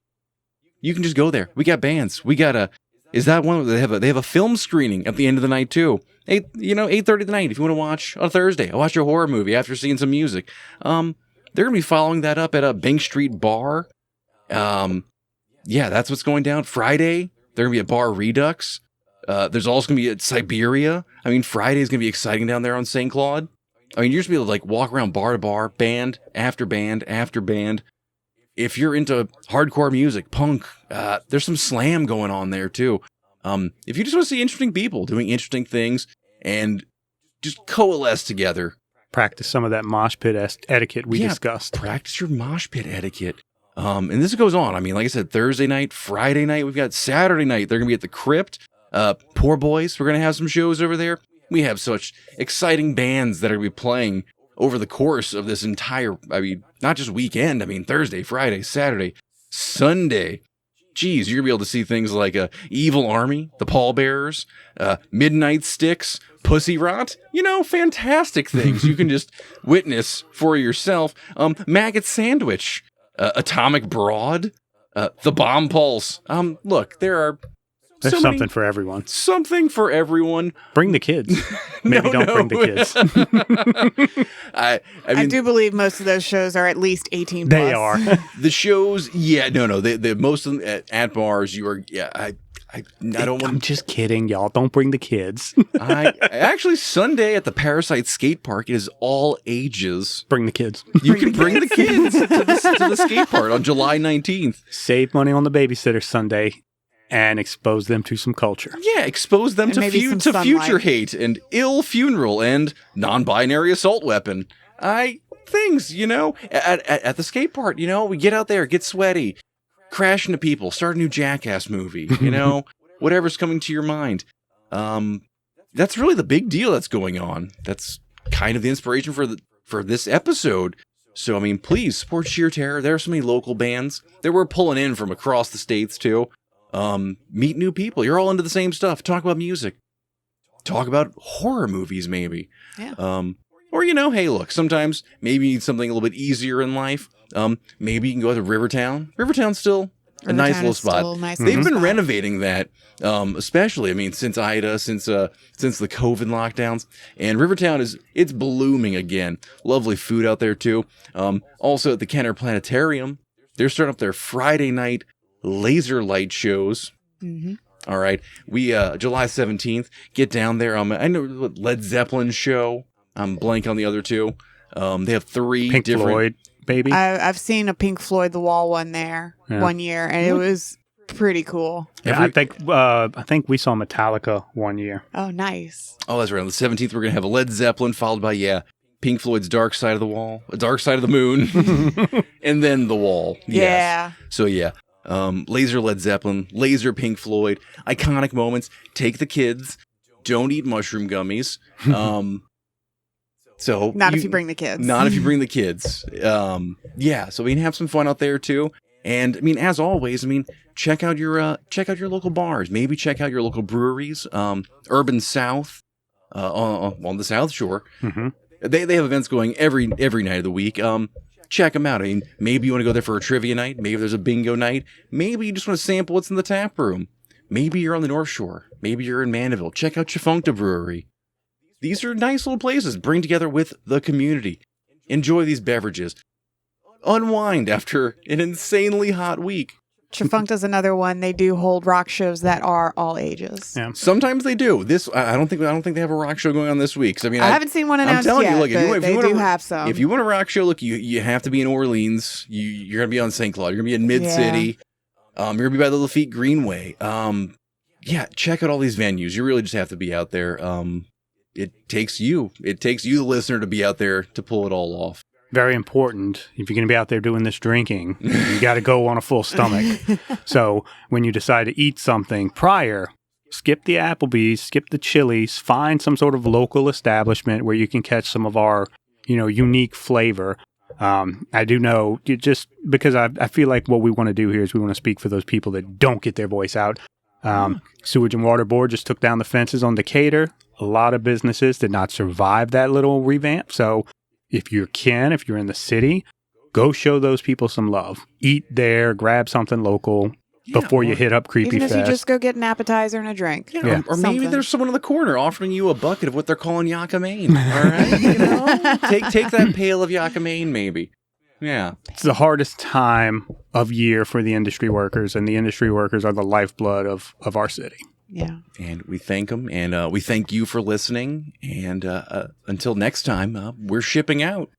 You can just go there. We got bands. We got is that one? They have a film screening at the end of the night too. 8:30 at night. If you want to watch on Thursday, watch a horror movie after seeing some music. They're gonna be following that up at a Bank Street bar. Yeah, that's what's going down. Friday, they're gonna be at Bar Redux. There's also going to be at Siberia. I mean, Friday is going to be exciting down there on St. Claude. I mean, you're just going to be able to like walk around bar to bar, band after band after band. If you're into hardcore music, punk, there's some slam going on there too. If you just want to see interesting people doing interesting things and just coalesce together. Practice some of that mosh pit etiquette we discussed. Practice your mosh pit etiquette. And this goes on. I mean, like I said, Thursday night, Friday night, we've got Saturday night. They're going to be at the Crypt. Poor Boys, we're going to have some shows over there. We have such exciting bands that are going to be playing over the course of this entire, I mean, not just weekend. I mean, Thursday, Friday, Saturday, Sunday. Geez, you're going to be able to see things like Evil Army, the Pallbearers, Midnight Sticks, Pussy Rot. Fantastic things you can just witness for yourself. Maggot Sandwich, Atomic Broad, The Bomb Pulse. Look, there's something for everyone. Something for everyone. Bring the kids. Maybe don't bring the kids. I mean, I do believe most of those shows are at least 18 plus. They are. The shows, no. They most of them at bars, you are, I don't want. I'm just kidding, y'all. Don't bring the kids. Actually, Sunday at the Parasite Skate Park is all ages. Bring the kids. You can bring the kids to the skate park on July 19th. Save money on the babysitter Sunday. And expose them to some culture. Yeah, expose them to future hate and ill funeral and non-binary assault weapon. Things, at the skate park, we get out there, get sweaty, crash into people, start a new Jackass movie, whatever's coming to your mind. That's really the big deal that's going on. That's kind of the inspiration for this episode. So, I mean, please support Sheer Terror. There are so many local bands that we're pulling in from across the states too. Meet new people. You're all into the same stuff. Talk about music. Talk about horror movies, maybe. Yeah. Or, hey, look, sometimes maybe you need something a little bit easier in life. Maybe you can go to Rivertown. Rivertown's still a nice little spot. They've been renovating that, especially, I mean, since Ida, since the COVID lockdowns. And Rivertown it's blooming again. Lovely food out there, too. Also at the Kenner Planetarium, they're starting up their Friday night laser light shows. Mm-hmm. All right. We July 17th, get down there. I know Led Zeppelin show. I'm blank on the other two. They have 3 Pink different Floyd, baby. I've seen a Pink Floyd The Wall one there one year, and it was pretty cool. Yeah, I think we saw Metallica one year. Oh, nice. Oh, that's right. On the 17th, we're gonna have a Led Zeppelin, followed by Pink Floyd's Dark Side of the Wall, Dark Side of the Moon, and then The Wall. Yes. Yeah. So laser Led Zeppelin, laser Pink Floyd, iconic moments. Take the kids. Don't eat mushroom gummies. So not if you bring the kids. Not if you bring the kids. So we can have some fun out there too. And I mean, as always, check out your local bars. Maybe check out your local breweries. Urban South, on the South Shore. Mm-hmm. They have events going every night of the week. Check them out. I mean, maybe you want to go there for a trivia night. Maybe there's a bingo night. Maybe you just want to sample what's in the tap room. Maybe you're on the North Shore. Maybe you're in Mandeville. Check out Chifuncta Brewery. These are nice little places. Bring together with the community. Enjoy these beverages. unwind after an insanely hot week. Chifuncta's another one. They do hold rock shows that are all ages. Yeah. Sometimes they do. I don't think they have a rock show going on this week. 'Cause, I mean, I haven't seen one announced telling yet, you, look, but they do have some. If you want a rock show, look, you have to be in Orleans. You're gonna be on St. Claude. You're gonna be in Mid City. You're gonna be by the Lafitte Greenway. Yeah, check out all these venues. You really just have to be out there. It takes you, the listener, to be out there to pull it all off. Very important. If you're going to be out there doing this drinking, you got to go on a full stomach. So when you decide to eat something prior, skip the Applebee's, skip the Chili's, find some sort of local establishment where you can catch some of our, unique flavor. I do know, because I feel like what we want to do here is we want to speak for those people that don't get their voice out. Sewage and Water Board just took down the fences on Decatur. A lot of businesses did not survive that little revamp. So if you're in the city, go show those people some love. Eat there, grab something local before you hit up Creepy Even Fest. if you just go get an appetizer and a drink. Yeah. Or maybe there's someone in the corner offering you a bucket of what they're calling Yakamain. All right, take that pail of Yakamain, maybe. Yeah. It's the hardest time of year for the industry workers, and the industry workers are the lifeblood of our city. Yeah. And we thank them, and we thank you for listening. And until next time, we're shipping out.